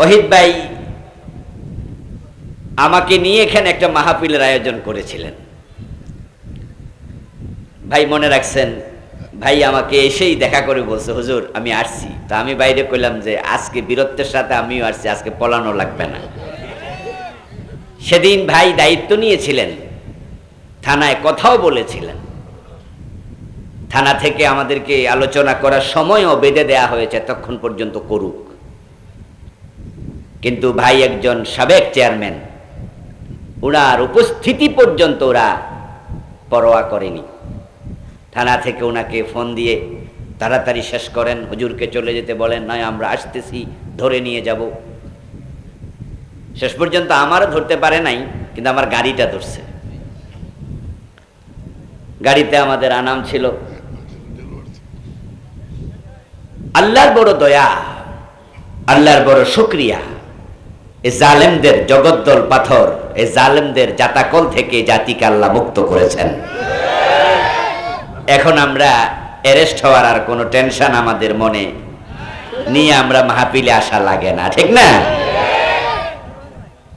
ওহিদ ভাই আমাকে নিয়ে এখানে একটা মাহফিলের আয়োজন করেছিলেন। ভাই মনে রাখছেন, ভাই আমাকে এসেই দেখা করে বলছে, হুজুর আমি আসছি। তা আমি বাইরে কইলাম যে আজকে বীরত্বের সাথে আমিও আসছি, আজকে পলানো লাগবে না। সেদিন ভাই দায়িত্ব নিয়েছিলেন, থানায় কথাও বলেছিলেন, থানা থেকে আমাদেরকে আলোচনা করার সময়ও বেঁধে দেয়া হয়েছে তখন পর্যন্ত করুক। কিন্তু ভাই একজন সাবেক চেয়ারম্যান, ওনার উপস্থিতি পর্যন্ত ওরা পরোয়া করেনি। থানা থেকে ওনাকে ফোন দিয়ে তাড়াতাড়ি শেষ করেন, হুজুরকে চলে যেতে বলেন, নয় আমরা আসতেছি, ধরে নিয়ে যাব। শেষ পর্যন্ত আমারও ধরতে পারে নাই, কিন্তু আমার গাড়িটা ধরছে। গাড়িতে আমাদের আনাম ছিল। আল্লাহর বড় দয়া, আল্লাহর বড় শুকরিয়া, এই জালেমদের জগদ্দল পাথর, এই জালেমদের জাতাকল থেকে জাতিকে আল্লাহ মুক্ত করেছেন। এখন আমরা অ্যারেস্ট হওয়ার আর কোনো টেনশন আমাদের মনে নিয়ে আমরা মাহফিলে আসা লাগে না, ঠিক না?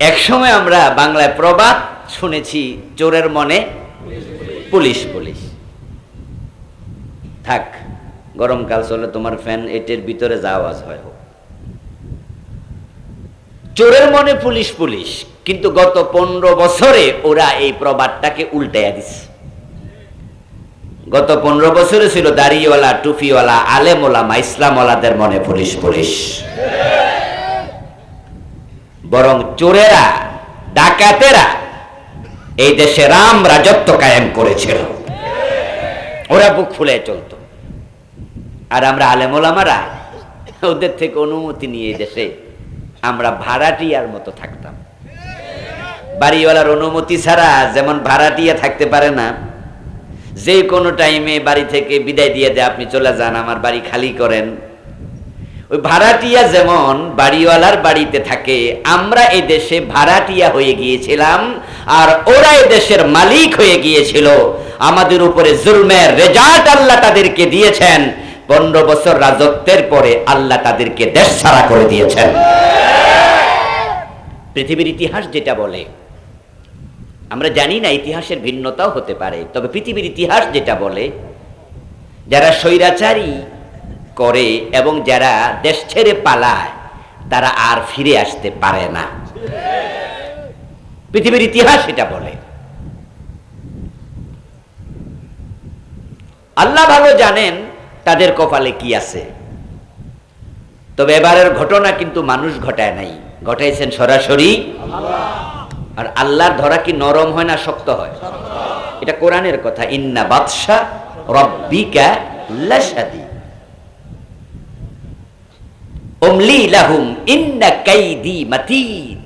একসময় আমরা বাংলায় প্রবাদ শুনেছি, চোরের মনে পুলিশ পুলিশ। থাক, গরমকাল চলে, তোমার ফ্যান এটের ভিতরে যা আওয়াজ হয় হোক। চোরের মনে পুলিশ পুলিশ, কিন্তু গত 15 বছরে ওরা এই প্রবাদটাকে উল্টাইয়া দিচ্ছে। গত 15 বছরে ছিল দাড়িওয়ালা, টুপিওয়ালা, আলেমওলামা, ইসলামওয়ালাদের মনে পুলিশ পুলিশ। বরং চোরেরা, ডাকাতেরা এই দেশে রাম রাজত্ব কায়েম করেছিল, ওরা বুক ফুলে চলত। আর আমরা আলেমওলামারা ওদের থেকে অনুমতি নিয়ে এই দেশে আমরা ভাড়াটিয়ার মতো থাকতাম। বাড়িওয়ালার অনুমতি ছাড়া যেমন ভাড়াটিয়া থাকতে পারে না, যে কোনো টাইমে বাড়ি থেকে বিদায় দিয়ে দেয়, আপনি চলে যান, আমার বাড়ি খালি করেন। ওই ভাড়াটিয়া যেমন বাড়িওয়ালার বাড়িতে থাকে, আমরা এই দেশে ভাড়াটিয়া হয়ে গিয়েছিলাম, আর ওরা এই দেশের মালিক হয়ে গিয়েছিল। আমাদের উপরে জুলমের রেজাল্ট আল্লাহ তাদেরকে দিয়েছেন। 15 বছর রাজত্বের পরে আল্লাহ তাদেরকে দেশ ছাড়া করে দিয়েছেন। পৃথিবীর ইতিহাস যেটা বলে, আমরা জানি না, ইতিহাসের ভিন্নতাও হতে পারে, তবে পৃথিবীর ইতিহাস যেটা বলে, যারা স্বৈরাচারী করে এবং যারা দেশ ছেড়ে পালায়, তারা আর ফিরে আসতে পারে না। পৃথিবীর ইতিহাস এটা বলে। আল্লাহ ভালো জানেন তাদের কপালে কি আছে। তবে এবারের ঘটনা কিন্তু মানুষ ঘটায় নাই, ঘটাইছেন সরাসরি আল্লাহ। আর আল্লাহর ধরা কি নরম হয় না শক্ত হয়? এটা কোরআনের কথা, ইন্না বাতশা রাব্বিকা লাশাদীদ উমলি লাহুম ইন্না কাইদি মাতিন।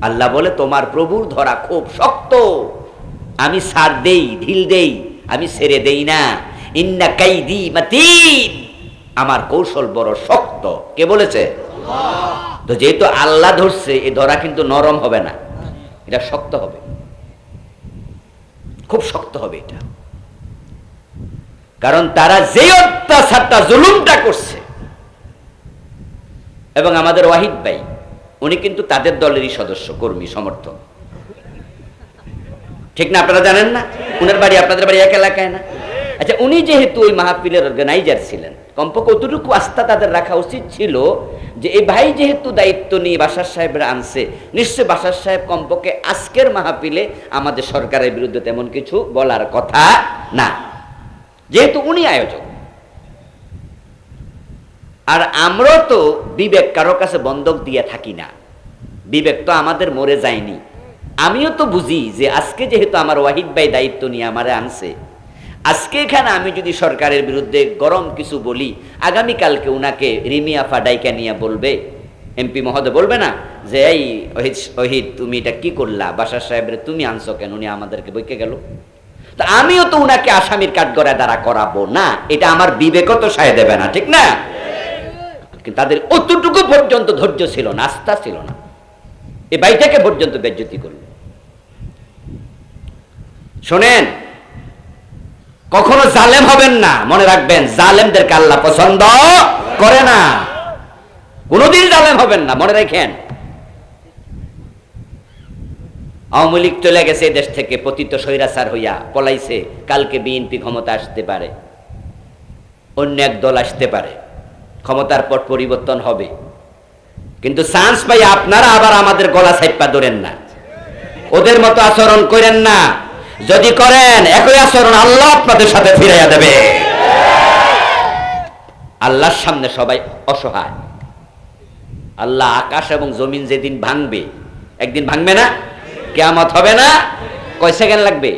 আল্লাহ বলে, তোমার প্রভুর ধরা খুব শক্ত, আমি ছাড় দেই, ঢিল দেই, আমি ছেড়ে দেই না। ইন্না কাইদি মাতিন, আমার কৌশল বড় শক্ত। কে বলেছে? আল্লাহ। তো যেহেতু আল্লাহ ধরছে, এই ধরা কিন্তু নরম হবে না, এটা শক্ত হবে, খুব শক্ত হবে এটা। কারণ তারা যে অত্যাচারটা, জুলুমটা করছে, এবং আমাদের ওয়াহিদ ভাই উনি কিন্তু তাদের দলেরই সদস্য, কর্মী, সমর্থক, ঠিক না? আপনারা জানেন না, উনার বাড়ি আপনাদের বাড়ি এক এলাকায় না? আচ্ছা, উনি যেহেতু ওই মাহফিলের অর্গানাইজার ছিলেন, কমপক্ষে কতটুকু আস্থা তাদের রাখা উচিত ছিল যে এই ভাই যেহেতু দায়িত্ব নিয়ে বাশার সাহেবরা আনছে, নিশ্চয় বাশার সাহেব কমপক্ষে আজকের মাহফিলে আমাদের সরকারের বিরুদ্ধে তেমন কিছু বলার কথা না, যেহেতু উনি আয়োজক। আর আমরা তো বিবেক কারো কাছে বন্ধক দিয়ে থাকি না, বিবেক তো আমাদের মরে যায়নি। আমিও তো বুঝি যে আজকে যেহেতু আমার ওয়াহিদ ভাই দায়িত্ব নিয়ে আমারে আনছে, আজকে এখানে আমি যদি সরকারের বিরুদ্ধে গরম কিছু বলি, আগামীকালকে উনাকে রিমিয়া ফাডাইকা নিয়ে বলবে, এমপি মহোদয় বলবে না যে এই ওহিদ তুমি এটা কি করলা, বাশার সাহেবের তুমি আনছো কেন, উনি আমাদেরকে বইকে গেল। তো আমিও তো উনাকে আসামির কাঠগড়ায় দাঁড়া করাবো না, এটা আমার বিবেকও তো সায় দেবে না, ঠিক না? কিন্তু তাদের অতটুকু পর্যন্ত ধৈর্য ছিল না, আস্থা ছিল না, এই ভাইটাকে পর্যন্ত বেজ্জতি করল। শোনেন, কখনো জালেম হবেন না, মনে রাখবেন, জালেমদেরকে আল্লাহ পছন্দ করে না। কোনোদিন জালেম হবেন না, মনে রাখেন। আওয়ামী লীগ চলে গেছে দেশ থেকে, পতিত স্বৈরাচার হইয়া পলাইছে। কালকে বিএনপি ক্ষমতা আসতে পারে, অন্য এক দল আসতে পারে, ক্ষমতার পর পরিবর্তন হবে। কিন্তু চান্স পাই আপনারা আবার আমাদের গলা ছাইপা ধরেন না, ওদের মতো আচরণ করেন না। যদি করেন একই আচরণ আল্লাহ আপনাদের সাথে ফিরাইয়া দেবে। আল্লাহর সামনে সবাই অসহায়। আল্লাহ আকাশ এবং জমিন যেদিন ভাঙবে, একদিন ভাঙবে না? কিয়ামত হবে না? কয় সেকেন্ড লাগবে?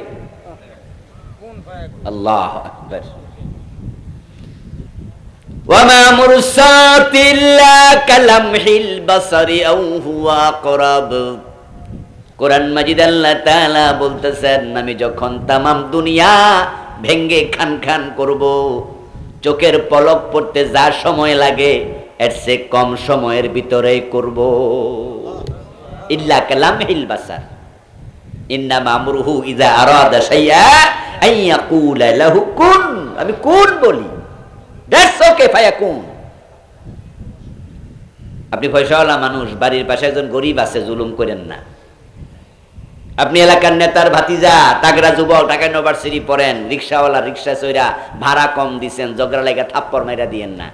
আল্লাহু আকবার। ওয়ামা মুরসাতি ইল্লা কালামহিল বাসারি আও হুয়া আকরাব। কোরআন মাজিদ আল্লাহ তাআলা বলতেছেন, আমি যখন তামাম দুনিয়া ভেঙ্গে খান খান করব, চোখের পলক পড়তে যা সময় লাগে এর চেয়ে কম সময়ের ভিতরেই করব। ইল্লা কালামহিল বাসার, ইন্নামা আমরুহু ইযা আরাদা শাইআ আন ইয়াকুলা লাহু কুন। আমি কুন বলি, দ্যাটস ওকে, ফায়াকুন। আপনি পয়সাওয়ালা মানুষ, বাড়ির পাশে একজন গরিব আছে, জুলুম করেন না। আপনি এলাকার নেতার ভাতিজা, তাগড়া যুবক, ঢাকা ইউনিভার্সিটি পড়েন, রিক্সাওয়ালা রিক্সা চইরা ভাড়া কম দিছেন, ঝগড়া লাগা থাপ্পড় মাইরা দিয়েন না।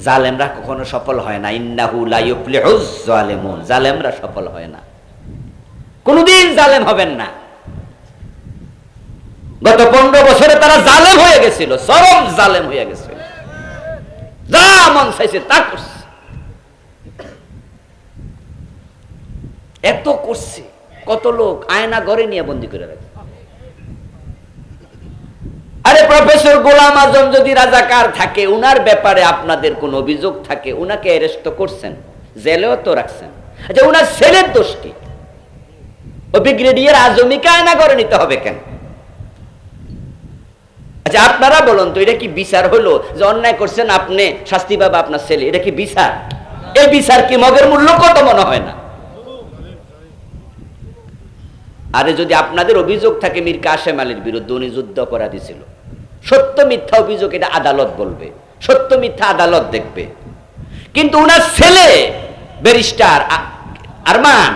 জালেমরা কখনো সফল হয় না। ইন্নাহু লা ইউফলিহুজ জালিমুন, জালেমরা সফল হয় না, কোনদিন জালেম হবেন না। গত 15 বছরে তারা জালেম হয়ে গেছিল, চরম জালেম হয়ে গেছিল, যা মন চাইছে তা করছে। এত করছে, কত লোক আয়না ঘরে নিয়ে বন্দি করে রাখে। আরে প্রফেসর গোলাম আজম যদি রাজাকার থাকে, উনার ব্যাপারে আপনাদের কোন অভিযোগ থাকে, উনাকে অ্যারেস্ট তো করছেন, জেলেও তো রাখছেন। আচ্ছা, উনার ছেলের দোষ কি? ও ব্রিগেডিয়ার আজমিকে আয়না ঘরে নিতে হবে কেন? আচ্ছা, আপনারা বলুন তো, এটা কি বিচার হলো যে অন্যায় করছেন আপনি, শাস্তি পাবে আপনার ছেলে? এটা কি বিচার? এই বিচার কি মগের মূল্য কত মনে হয় না? আরে যদি আপনাদের অভিযোগ থাকে মীর কাসেম আলীর বিরুদ্ধে, উনি যুদ্ধ অপরাধী ছিল, সত্য মিথ্যা অভিযোগ এটা আদালত বলবে, সত্য মিথ্যা আদালত দেখবে। কিন্তু উনার ছেলে ব্যারিস্টার আরমান,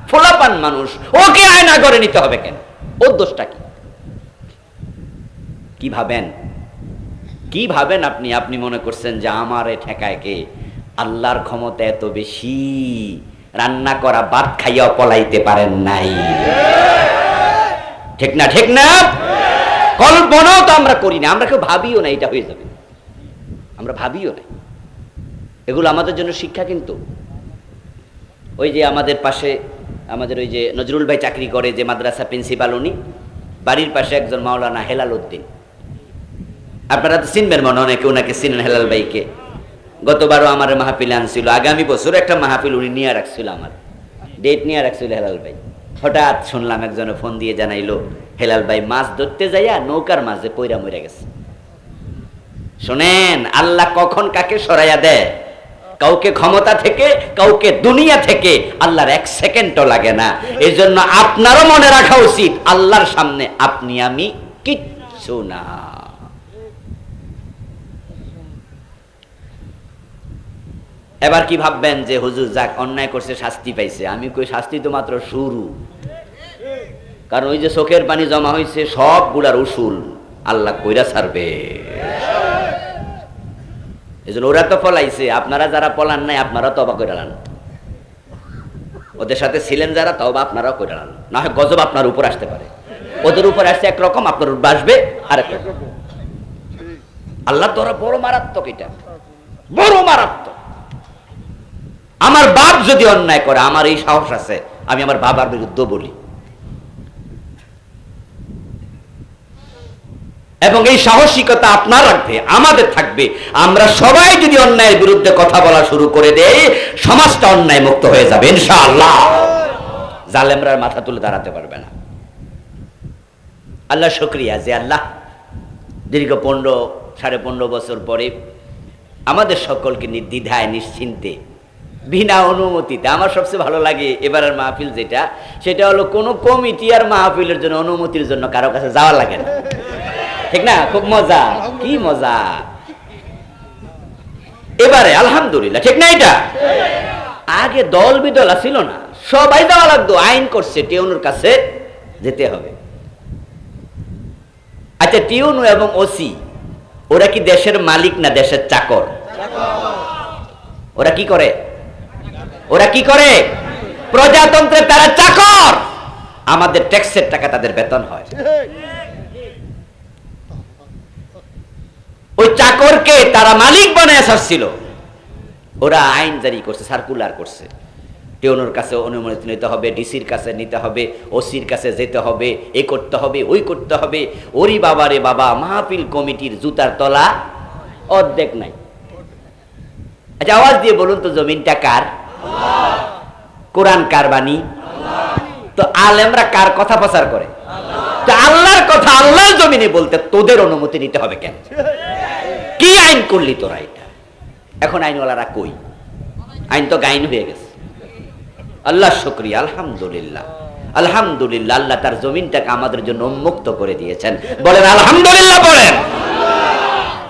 ফোলাপান মানুষ, ওকে আয়না করে নিতে হবে কেন? ওর দোষটা কি? কি ভাবেন, কি ভাবেন আপনি? আপনি মনে করছেন যে আমার এ ঠেকায় কে? আল্লাহর ক্ষমতা এত বেশি, রান্না করা ভাত খাইয়াও পলাইতে পারেন নাই। ঠিক না? ঠিক না? কল্পনাও তো আমরা করি না, আমরা কেউ ভাবিও না এটা হয়ে যাবে, আমরা ভাবিও না। এগুলো আমাদের জন্য শিক্ষা। কিন্তু ওই যে আমাদের পাশে, আমাদের ওই যে নজরুল ভাই চাকরি করে, যে মাদ্রাসা প্রিন্সিপাল, উনি বাড়ির পাশে একজন মাওলানা হেলাল উদ্দিন, আপনারা তো চিনবেন মনে, অনেকে ওনাকে চিনেন, হেলাল ভাইকে। গতবারও আমার মাহফিলে আনছিল, আগামী বছর একটা মাহফিল উনি নিয়ে রাখছিল, আমার ডেট নিয়ে রাখছিল হেলাল ভাই। হঠাৎ শুনলাম একজনে ফোন দিয়ে জানাইলো, হেলাল ভাই মাছ ধরতে যাইয়া নৌকার মাঝে পইরা মরে গেছে। শোনেন, আল্লাহ কখন কাকে সরাইয়া দেয়, কাউকে ক্ষমতা থেকে, কাউকে দুনিয়া থেকে, আল্লাহর 1 সেকেন্ডও লাগে না। এই জন্য আপনারও মনে রাখা উচিত, আল্লাহর সামনে আপনি আমি কিচ্ছু না। এবার কি ভাববেন যে হুজুর যাক অন্যায় করছে, শাস্তি পাইছে। আমি কই শাস্তি তো মাত্র শুরু, কারণ ওই যে চোখের পানি জমা হয়েছে সব গুলার উসুল আল্লাহ কইরা ছাড়বে। এজন্য ওরা তো পলাইছে, আপনারা যারা পলান নাই আপনারা তওবা কইরা লান, ওদের সাথে ছিলেন যারা, তওবা আপনারাও কইরা লান, না হয় গজব আপনার উপর আসতে পারে। ওদের উপর আসছে একরকম, আপনার উপর আসবে আরেক রকম। আল্লাহ তোরা বড় মারাত্মক, এটা বড় মারাত্মক। আমার বাপ যদি অন্যায় করে, আমার এই সাহস আছে, আমি আমার বাবার বিরুদ্ধে বলি, এবং এই সাহসিকতা আপনার রাখবে, আমাদের থাকবে। আমরা সবাই যদি অন্যায়ের বিরুদ্ধে কথা বলা শুরু করে দেই, সমাজটা অন্যায় মুক্ত হয়ে যাবে ইনশাআল্লাহ। জালেমরা মাথা তুলে দাঁড়াতে পারবে না। আল্লাহ শুকরিয়া যে আল্লাহ দীর্ঘ 15-15.5 বছর পরে আমাদের সকলকে নির্দ্বিধায় নিশ্চিন্তে বিনা অনুমতিতে, আমার সবচেয়ে ভালো লাগে এবারের মাহফিল যেটা, সেটা হলো কোনো কমিটি আর মাহফিলের জন্য অনুমতির জন্য কারো কাছে যাওয়া লাগে না, ঠিক না? খুব মজা, কি মজা। এবারে আলহামদুলিল্লাহ, ঠিক না? এটা আগে দল বিদল ছিল না, সবাই দেওয়া লাগতো, আইন করছে টিউনুর কাছে যেতে হবে। আচ্ছা, টিউনু এবং ওসি ওরা কি দেশের মালিক না দেশের চাকর? ওরা কি করে? ওরা কি করে? প্রজাতন্ত্রের তারা চাকর, আমাদের ট্যাক্সের টাকা তাদের বেতন হয়। ওই চাকরকে তারা মালিক বানায় আসছিল। ওরা আইন জারি করছে, সার্কুলার করছে, টিউনুর কাছে অনুমতি নিতে হবে, ডিসির কাছে নিতে হবে, ওসির কাছে যেতে হবে, এ করতে হবে, ওই করতে হবে। ওরি বাবা রে বাবা, মাহফিল কমিটির জুতার তলা অর্ধেক নাই। আচ্ছা, আওয়াজ দিয়ে বলুন তো, জমিনটা কার? কোরআন কার বাণী? তো আলেমরা কার কথা প্রচার করে? তো আল্লাহর কথা আল্লাহর জমিনে বলতে তোদের অনুমতি নিতে হবে কেন? কি আইন করলি তোরা এটা? এখন আইনওয়ালারা কই? আইন তো গাইন হয়ে গেছে। আল্লাহ শুকরিয়া, আলহামদুলিল্লাহ, আলহামদুলিল্লাহ। আল্লাহ তার জমিনটাকে আমাদের জন্য উন্মুক্ত করে দিয়েছেন। বলেন আলহামদুলিল্লাহ, বলেন।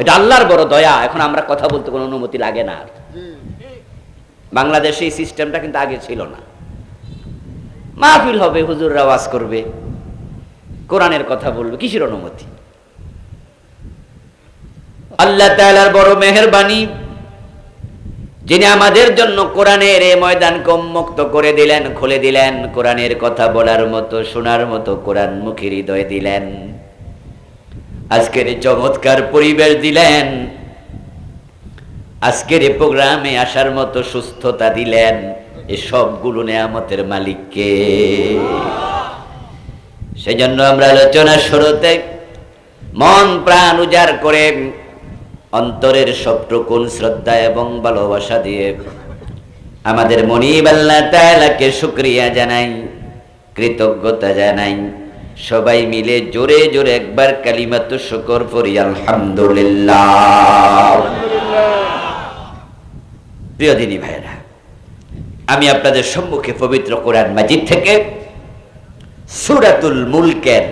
এটা আল্লাহর বড় দয়া। এখন আমরা কথা বলতে কোনো অনুমতি লাগে না। বাংলাদেশে এই সিস্টেমটা কিন্তু আগে ছিল না। মাহফিল হবে, হুজুররা ওয়াজ করবে, কোরআনের কথা বলবে, কিসের অনুমতি? আল্লাহ তাআলার বড় মেহেরবানি, যিনি আমাদের জন্য কোরআনের এই ময়দানকে উন্মুক্ত করে দিলেন, খুলে দিলেন, কোরআনের কথা বলার মতো, শোনার মতো কোরআন মুখী হৃদয় দিলেন, আজকের এই চমৎকার পরিবেশ দিলেন, আজকের এই প্রোগ্রামে আসার মতো সুস্থতা দিলেন। এই সবগুলো নেয়ামতের মালিককে। সেজন্য আমরা আলোচনার শুরুতে মন প্রাণ উজাড় করে, অন্তরের সবটুকুন শ্রদ্ধা এবং ভালোবাসা দিয়ে আমাদের মনিব আল্লাহ তাআলাকে শুকরিয়া জানাই, কৃতজ্ঞতা জানাই। সবাই মিলে জোরে জোরে একবার কালিমাতু শুকর পড়ি, আলহামদুলিল্লাহ। প্রিয় দিনী ভাইরা, আমি আপনাদের সম্মুখে পবিত্র কোরআন মাজিদ থেকে সূরাতুল মুলকের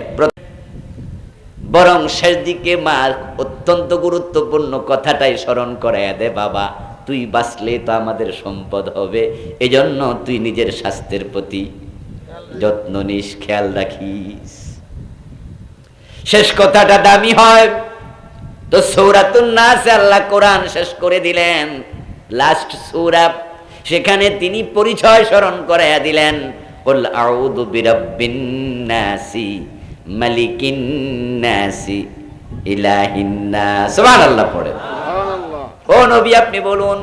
বরং শেষ দিকে মা অত্যন্ত গুরুত্বপূর্ণ কথাটাই স্মরণ করাইয়া দে, বাবা তুই বাঁচলে তো আমাদের সম্পদ হবে, এজন্য তুই নিজের স্বাস্থ্যের প্রতি যত্ন নিস, খেয়াল রাখিস। শেষ কথাটা দামি হয় তো সূরাতুন নাস আল্লাহ কোরআন শেষ করে দিলেন, লাস্ট সূরা। সেখানে তিনি পরিচয় স্মরণ করাইয়া দিলেন, কুল আউযু বিরাব্বিন নাসি মালিকিন নাসি ইলাহিন নাস। সুবহানাল্লাহ পড়ে। ও নবী, আপনি বলুন,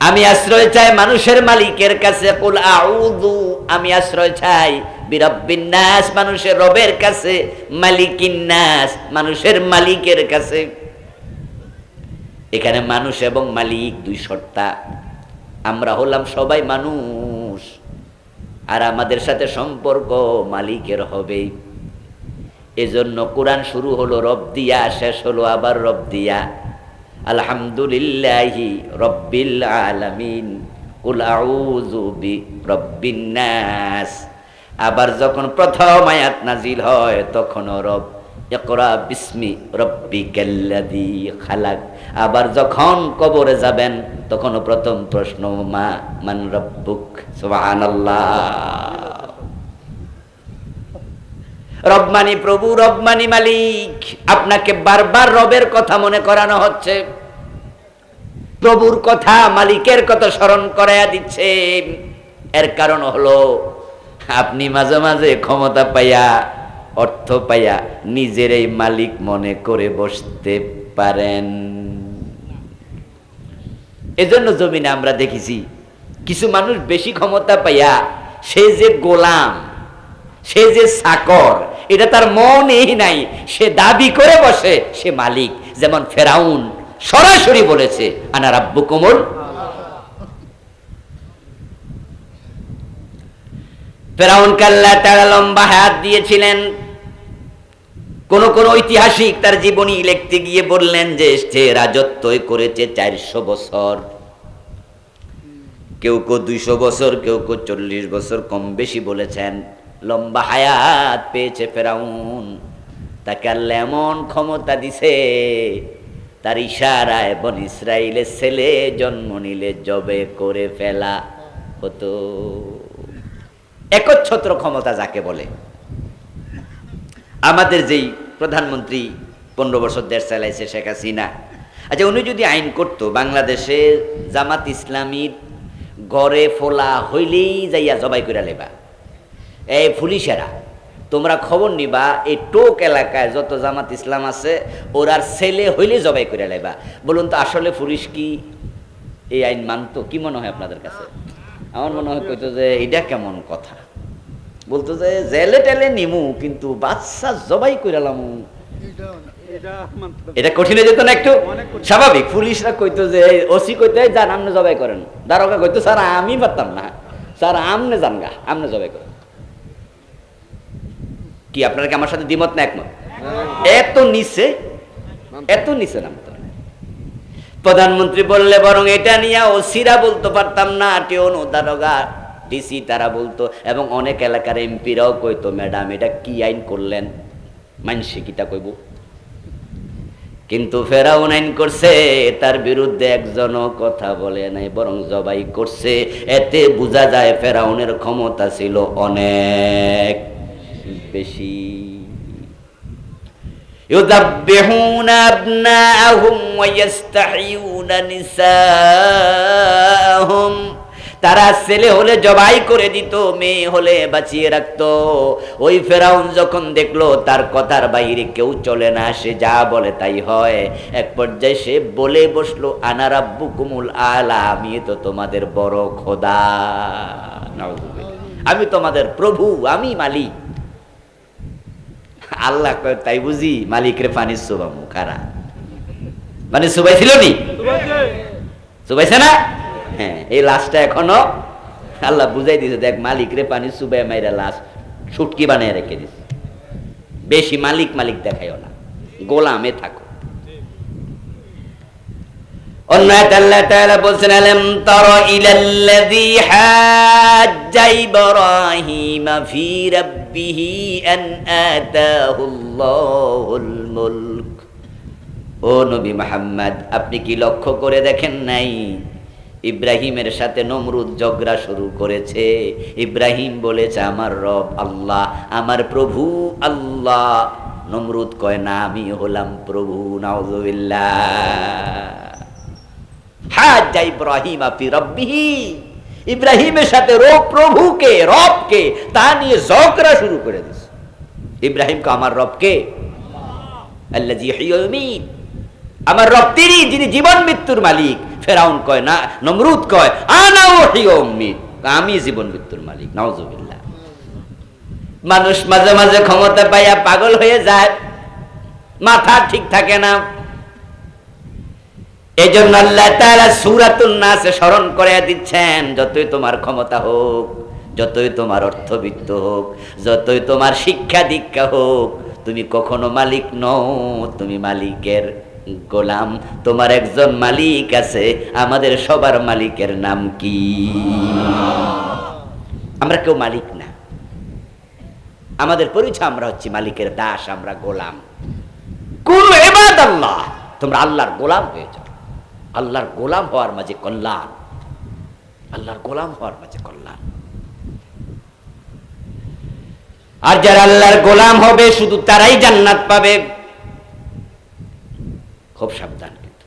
আমি আশ্রয় চাই মানুষের মালিকের কাছে। কুল আউযু, আমি আশ্রয় চাই বিরাব্বিন নাস, মানুষের রবের কাছে, মালিকিন নাস, মানুষের মালিকের কাছে। এখানে মানুষ এবং মালিক দুই সত্তা। আমরা হলাম সবাই মানুষ, আর আমাদের সাথে সম্পর্ক মালিকের হবে। এজন্য কোরআন শুরু হলো রব দিয়া, শেষ হলো আবার রব দিয়া। আলহামদুলিল্লাহি রব্বিল আলামিন, কুল আউযু বিরাব্বিন নাস। আবার যখন প্রথম আয়াত নাজিল হয় তখনও রব, ইকরা বিসমি রাব্বিকাল্লাযী খালাক। আবার যখন কবরে যাবেন তখনও প্রথম প্রশ্ন, মা মান রব্বুক। সুবহানাল্লাহ। রব মানি প্রভু, রব মানি মালিক। আপনাকে বারবার রবের কথা মনে করানো হচ্ছে, প্রভুর কথা, মালিকের কথা স্মরণ করাইয়া দিচ্ছে। এর কারণ হলো আপনি মাঝে মাঝে ক্ষমতা পাইয়া, অর্থ পাইয়া নিজেরই মালিক মনে করে বসতে পারেন। এজন্য জমিনে আমরা দেখেছি কিছু মানুষ বেশি ক্ষমতা পাইয়া সে যে গোলাম, সে যে চাকর, এটা তার মনেই নাই, সে দাবি করে বসে সে মালিক। যেমন ফেরাউন সরাসরি বলেছে, আনা রাব্বুকুমুল। ফেরাউনকে আল্লাহ তাআলা লম্বা হায়াত দিয়েছিলেন। কোন কোন ঐতিহাসিক তার জীবনী লিখতে গিয়ে বললেন যে সে রাজত্বই করেছে 400 বছর, কেউ কেউ 200 বছর, কেউ কেউ 40 বছর, কম বেশি বলেছেন। লম্বা হায়াত পেয়েছে ফেরাউন, তাকে আল্লাহ এমন ক্ষমতা দিছে, তার ইশারায় বনি ইসরাইলের ছেলে জন্ম নিলে জবে করে ফেলা হতো। একচ্ছত্র ক্ষমতা যাকে বলে। আমাদের যেই প্রধানমন্ত্রী 15 বছর দেশ চালাইছে শেখ হাসিনা, আচ্ছা উনি যদি আইন করত বাংলাদেশে জামাত ইসলামীর গড়ে ফোলা হইলেই যাইয়া জবাই করে লেবা, এই পুলিশেরা তোমরা খবর নিবা এই টোক এলাকায় যত জামাত ইসলাম আছে ওরার ছেলে হইলে জবাই করে লেবা। বলুন তো আসলে পুলিশ কি এই আইন মানতো? কি মনে হয় আপনাদের কাছে? আমার মনে হয় কইতো যে এটা কেমন কথা, বলতো যে জেলে টেলে নিমু কিন্তু বাচ্চা জবাই করে লামু, এটা কঠিন হয়ে যেত না একটু? স্বাভাবিক। পুলিশরা কইতো যে ওসি কইতে যান আমনে জবাই করেন, দারোগা কইতো স্যার আমি পারতাম না, স্যার আমনে যান গা, আমনে জবাই করেন। কি আপনারা কি আমার সাথে দ্বিমত না একমত? এত নিচে, এত নিচে নামতো। প্রধানমন্ত্রী বললে বরং এটা নিয়ে ওসিরা বলতে পারতাম না, টিওন দারোগা ডিসি তারা বলতো, এবং অনেক এলাকার এমপিরাও কইতো ম্যাডাম এটা কি আইন করলেন, মানসি কিতা কইব। কিন্তু ফেরাউন আইন করছে, তার বিরুদ্ধে একজনও কথা বলে নাই, বরং জবাই করছে। এতে বোঝা যায় ফেরাউনের ক্ষমতা ছিল অনেক বেশি। ইউযাব্বিহুনা আবনাআহুম ওয়া ইস্তাহয়ুনা নিসাআহুম, তারা ছেলে হলে জবাই করে দিত, মেয়ে হলে বাঁচিয়ে রাখতো। ওই ফেরাউন যখন দেখলো তার কথার বাইরে কেউ চলে না, সে যা বলে তাই হয়, এক পর্যায়ে সে বলে বসলো আনা রাব্বুকুমুল আলা, আমি তো তোমাদের বড় খোদা, আমি তোমাদের প্রভু, আমি মালিক। আল্লাহ কয় তাই বুঝি মালিকরে পানি সুবামু খারা, মানে সুবাই ছিল নি? সুবাইছে না? হ্যাঁ, এই লাশটা এখনো আল্লাহ বুঝাই দিছে, দেখ মালিকরে পানি সুবাই মাইরা লাশ সুটকি বানিয়ে রেখে দিছে। বেশি মালিক মালিক দেখাইও না, গোলামে থাকো। অন্য আল্লাহ তাআলা বলছেন আলাম তারা ইলাল্লাযী হাজ্জা ইব্রাহিম ফি রাব্বিহি আন আতাহুল্লাহুল মুলক। ও নবী মুহাম্মদ, আপনি কি লক্ষ্য করে দেখেন নাই ইব্রাহিমের সাথে নমরুদ ঝগড়া শুরু করেছে? ইব্রাহিম বলেছে আমার রব আল্লাহ, আমার প্রভু আল্লাহ। নমরুদ কয় না আমি হলাম প্রভু। নাউযুবিল্লাহ। হাজ্জা ইব্রাহিম ফি রাব্বিহি, ইব্রাহিমের সাথে প্রভুকে রবকে তা নিয়ে ঝগড়া শুরু করে দিয়েছে। ইব্রাহিম কে আমার রবকে আল্লাযী ইহয়ী ওয়া ইউমীত, আমার রব তিনি যিনি জীবন মৃত্যুর মালিক। ফেরাউন কয় না, নমরুদ কয় আনা উহয়ী ওয়া উমীত, আমি জীবন মৃত্যুর মালিক। নাউযুবিল্লাহ। মানুষ মাঝে মাঝে ক্ষমতা পাইয়া পাগল হয়ে যায়, মাথা ঠিক থাকে না। এজন্য আল্লাহ তাআলা সূরাতুন নাসে স্মরণ করে দিচ্ছেন, যতই তোমার ক্ষমতা হোক, যতই তোমার অর্থবিত্ত হোক, যতই তোমার শিক্ষা দীক্ষা হোক, তুমি কখনো মালিক নও, তুমি মালিকের গোলাম। তোমার একজন মালিক আছে, আমাদের সবার মালিকের নাম কি? আমরা কেউ মালিক না, আমাদের পরিচয় আমরা হচ্ছি মালিকের দাস, আমরা গোলাম। কুল ইবাদাল্লাহ, তোমরা আল্লাহর গোলাম হয়ে যাও। আল্লাহর গোলাম হওয়ার মাঝে কল্যাণ, আল্লাহর গোলাম হওয়ার মাঝে কল্যাণ। আর যারা আল্লাহর গোলাম হবে শুধু তারাই জান্নাত পাবে। খুব সাবধান কিন্তু।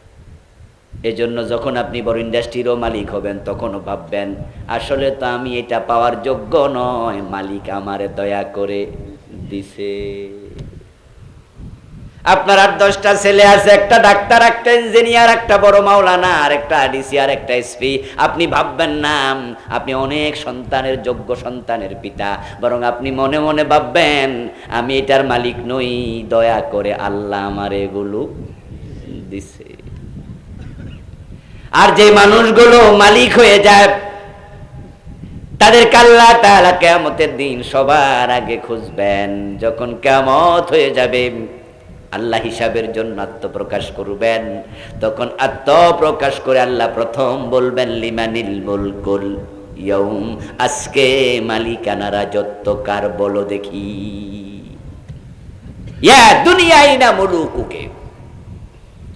এজন্য যখন আপনি বড় ইন্ডাস্ট্রিরও মালিক হবেন তখনও ভাববেন আসলে তো আমি এটা পাওয়ার যোগ্য নয়, মালিক আমারে দয়া করে দিছে। আপনার 8-10টা ছেলে আছে, একটা ডাক্তার, একটা ইঞ্জিনিয়ার, একটা বড় মাওলানা, আর একটা আরডিসি, আর একটা এসপি। আপনি ভাববেন না আপনি অনেক সন্তানের যোগ্য সন্তানের পিতা, বরং আপনি মনে মনে ভাববেন আমি এটার মালিক নই, দয়া করে আল্লাহ আমার এগুলো দিছে। আর যে মানুষগুলো মালিক হয়ে যায় তাদেরকে আল্লাহ তাআলা কিয়ামতের দিন সবার আগে খুঁজবেন। যখন কিয়ামত হয়ে যাবে, আল্লাহ হিসাবের জন্য আত্মপ্রকাশ করবেন, তখন আত্মপ্রকাশ করে আল্লাহ প্রথম বলবেন লিমানিল মুলকুল ইয়াউম, আজকে মালিকানা রাজত্ব কার বলো দেখি। ইয়া দুনিয়া ইনা মুলুকুকে,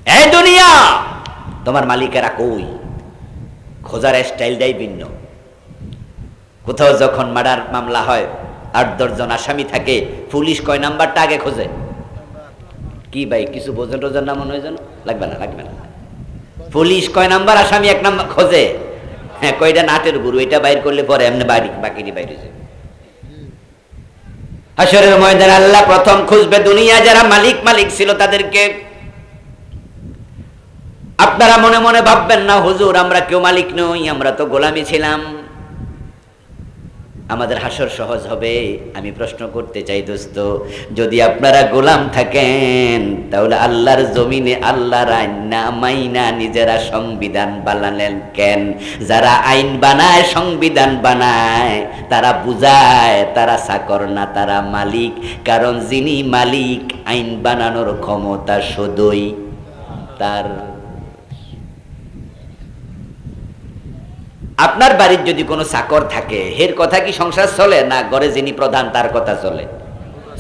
এই দুনিয়া তোমার মালিকেরা কই? খোঁজার স্টাইলটাই ভিন্ন। কোথাও যখন মার্ডার মামলা হয়, 8-10 জন আসামি থাকে, পুলিশ কয় নাম্বারটা আগে খোঁজে? কি ভাই কিছু বোঝেন টোঝেন না মনে হয়? যেন লাগবে না, লাগবে না। পুলিশ কয় নাম্বার আসামি 1 নাম্বার খোঁজে? হ্যাঁ, কয়টা নাটের গুরু, এটা বাইর করলে পরে এমনি বাকিটি বাইরে যায়। হাসরের ময়দানে আল্লাহ প্রথম খুঁজবে দুনিয়া যারা মালিক ছিল তাদেরকে। আপনারা মনে মনে ভাববেন না হুজুর আমরা কেউ মালিক নই, আমরা তো গোলামি ছিলাম, আমাদের হাসর সহজ হবে। আমি প্রশ্ন করতে চাই দোস্ত, যদি আপনারা গোলাম থাকেন তাহলে আল্লাহর জমিনে আল্লাহর আইন না মাইনা নিজেরা সংবিধান বানালেন কেন? যারা আইন বানায়, সংবিধান বানায়, তারা বুঝায় তারা চাকর না, তারা মালিক। কারণ যিনি মালিক আইন বানানোর ক্ষমতা শুধুই তার। আপনার বাড়ির যদি কোনো চাকর থাকে, এর কথা কি সংসার চলে? না ঘরে যিনি প্রধান তার কথা চলে?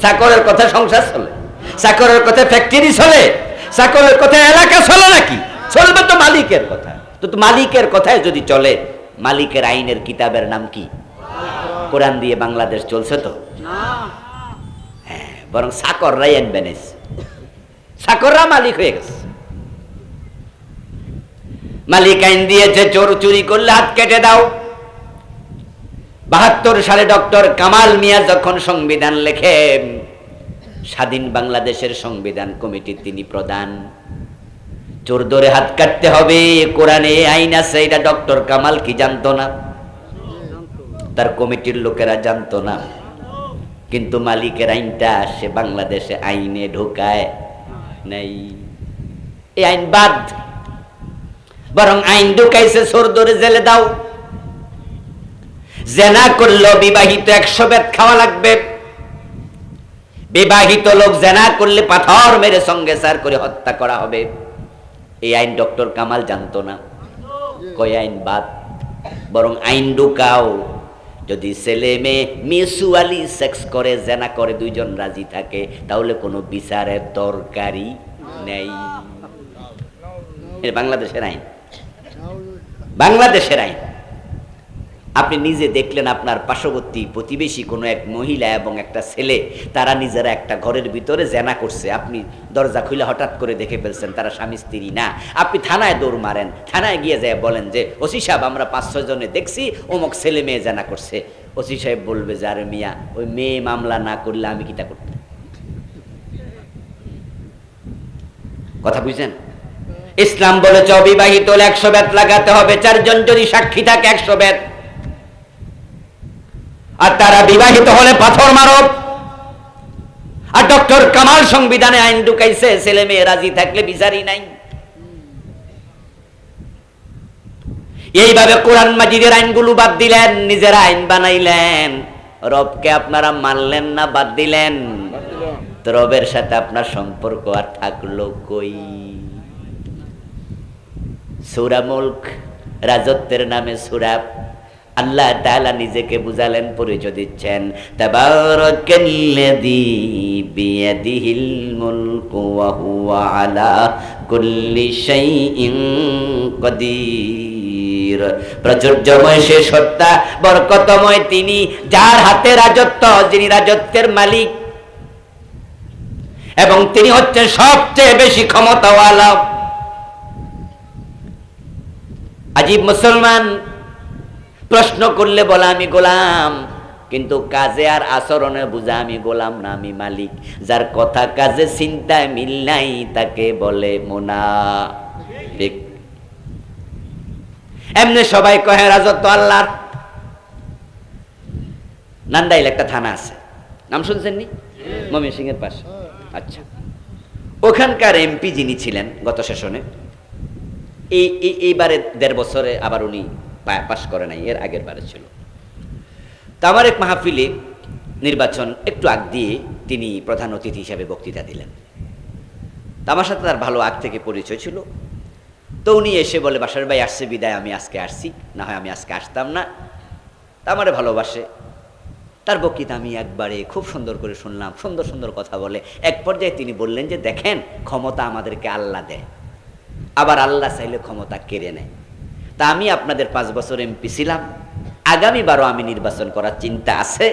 চাকরের কথা সংসার চলে? চাকরের কথা ফ্যাক্টরি চলে? চাকরের কথা এলাকা চলে নাকি? চলবে তো মালিকের কথা। তো মালিকের কথায় যদি চলে, মালিকের আইনের কিতাবের নাম কি? কোরআন দিয়ে বাংলাদেশ চলছে তো? হ্যাঁ, বরং চাকররাই আইন বানাইছে, চাকররা মালিক হয়ে গেছে। মালিক আইন দিয়েছে চোর চুরি করলে হাত কেটে দাও। 72 সালে ডক্টর কামাল মিয়া যখন সংবিধান লেখেন, স্বাধীন বাংলাদেশের সংবিধান কমিটির তিনি প্রধান। চোর ধরে হাত কাটতে হবে, কোরআনে আইন আছে, এটা ডক্টর কামাল কি জানতো না? তার কমিটির লোকেরা জানতো না। কিন্তু মালিকের আইনটা সে বাংলাদেশে আইনে ঢোকায় নাই। এই আইন বাদ, বরং আইন ঢুকাইছে চোর ধরে জেলে দাও। জেনা করলো বিবাহিত 100 বেত খাওয়া লাগবে। বিবাহিত লোক জেনা করলে পাথর মেরে সঙ্গে সার করে হত্যা করা হবে। এই আইন ডক্টর কামাল জানতো না। কয় আইন বাদ, বরং আইন ঢুকাও। যদি ছেলে মেয়ে মিউচুয়ালি সেক্স করে, জেনা করে, 2 জন রাজি থাকে, তাহলে কোনো বিচারের দরকারই নেই। বাংলাদেশের আইন, বাংলাদেশের আইন। আপনি নিজে দেখলেন আপনার পার্শ্ববর্তী প্রতিবেশী কোনো এক মহিলা এবং একটা ছেলে, তারা নিজেরা একটা ঘরের ভিতরে জেনা করছে। আপনি দরজা খুলে হঠাৎ করে দেখে ফেলছেন তারা স্বামী স্ত্রী না। আপনি থানায় দৌড় মারেন, থানায় গিয়ে যায় বলেন যে ওসি সাহেব আমরা 5-6 জনে দেখছি অমুক ছেলে মেয়ে জেনা করছে। ওসি সাহেব বলবে যে আরে মিয়া, ওই মেয়ে মামলা না করলে আমি কিটা করতে? কথা বুঝছেন? ইসলাম বলেছে অবিবাহিত হলে 100 বেত লাগাতে হবে, 4 জন যদি সাক্ষী থাকে 100 বেত। আর তারা বিবাহিত হলে পাথর মারো। আর ডক্টর কামাল সংবিধানে আইন ঢুকাইছে ছেলে মেয়ে রাজি থাকলে বিচারই নাই। এইভাবে কোরআন মাজিদের আইনগুলো বাদ দিলেন, নিজেরা আইন বানাইলেন। রবকে আপনারা মানলেন না, বাদ দিলেন। তো রবের সাথে আপনার সম্পর্ক আর থাকলো কই? সূরা মুলক, রাজত্বের নামে সূরা, আল্লাহ তাআলা নিজেকে বুঝালেন, পরিচয় দিচ্ছেন। তাবারাকাল্লাযী বিয়াদিহিল মুলকু ওয়া হুয়া আলা কুল্লি শাইইন কাদির। প্রাচুর্যময় সে সত্তা, বরকতময় তিনি, যার হাতে রাজত্ব, যিনি রাজত্বের মালিক, এবং তিনি হচ্ছেন সবচেয়ে বেশি ক্ষমতাওয়ালা। আজীব মুসলমান প্রশ্ন করলে বলা আমি গোলাম, কিন্তু কাজে আর আচরণে বুঝা আমি গোলাম না, আমি মালিক। যার কথা কাজে চিন্তায় মিল নাই তাকে বলে মুনাফিক। এমনি সবাই কহে রাজত্ব আল্লাহর। নান্দাইল একটা থানা আছে, নাম শুনছেন নি? ময়মনসিংহ এর পাশে। আচ্ছা, ওখানকার এমপি যিনি ছিলেন গত সেশনে, এইবারে 1.5 বছরে আবার উনি পাশ করে নাই, এর আগের বারে ছিল। তো আমার এক মাহফিলে নির্বাচন একটু আগ দিয়ে তিনি প্রধান অতিথি হিসাবে বক্তৃতা দিলেন। তো আমার সাথে তার ভালো আগ থেকে পরিচয় ছিল। তো উনি এসে বলে, বাসার ভাই আসছে বিদায় আমি আজকে আসছি, না হয় আমি আজকে আসতাম না। তা আমারে ভালোবাসে। তার বক্তৃতা আমি একবারে খুব সুন্দর করে শুনলাম, সুন্দর সুন্দর কথা বলে। এক পর্যায়ে তিনি বললেন যে দেখেন, ক্ষমতা আমাদেরকে আল্লাহ দেয়, আবার আল্লাহ চাইলে ক্ষমতা কেড়ে নেয়। তা আমি আপনাদের 5 বছর এমপি ছিলাম, আগামীবারও আমি নির্বাচন করার চিন্তা আছে।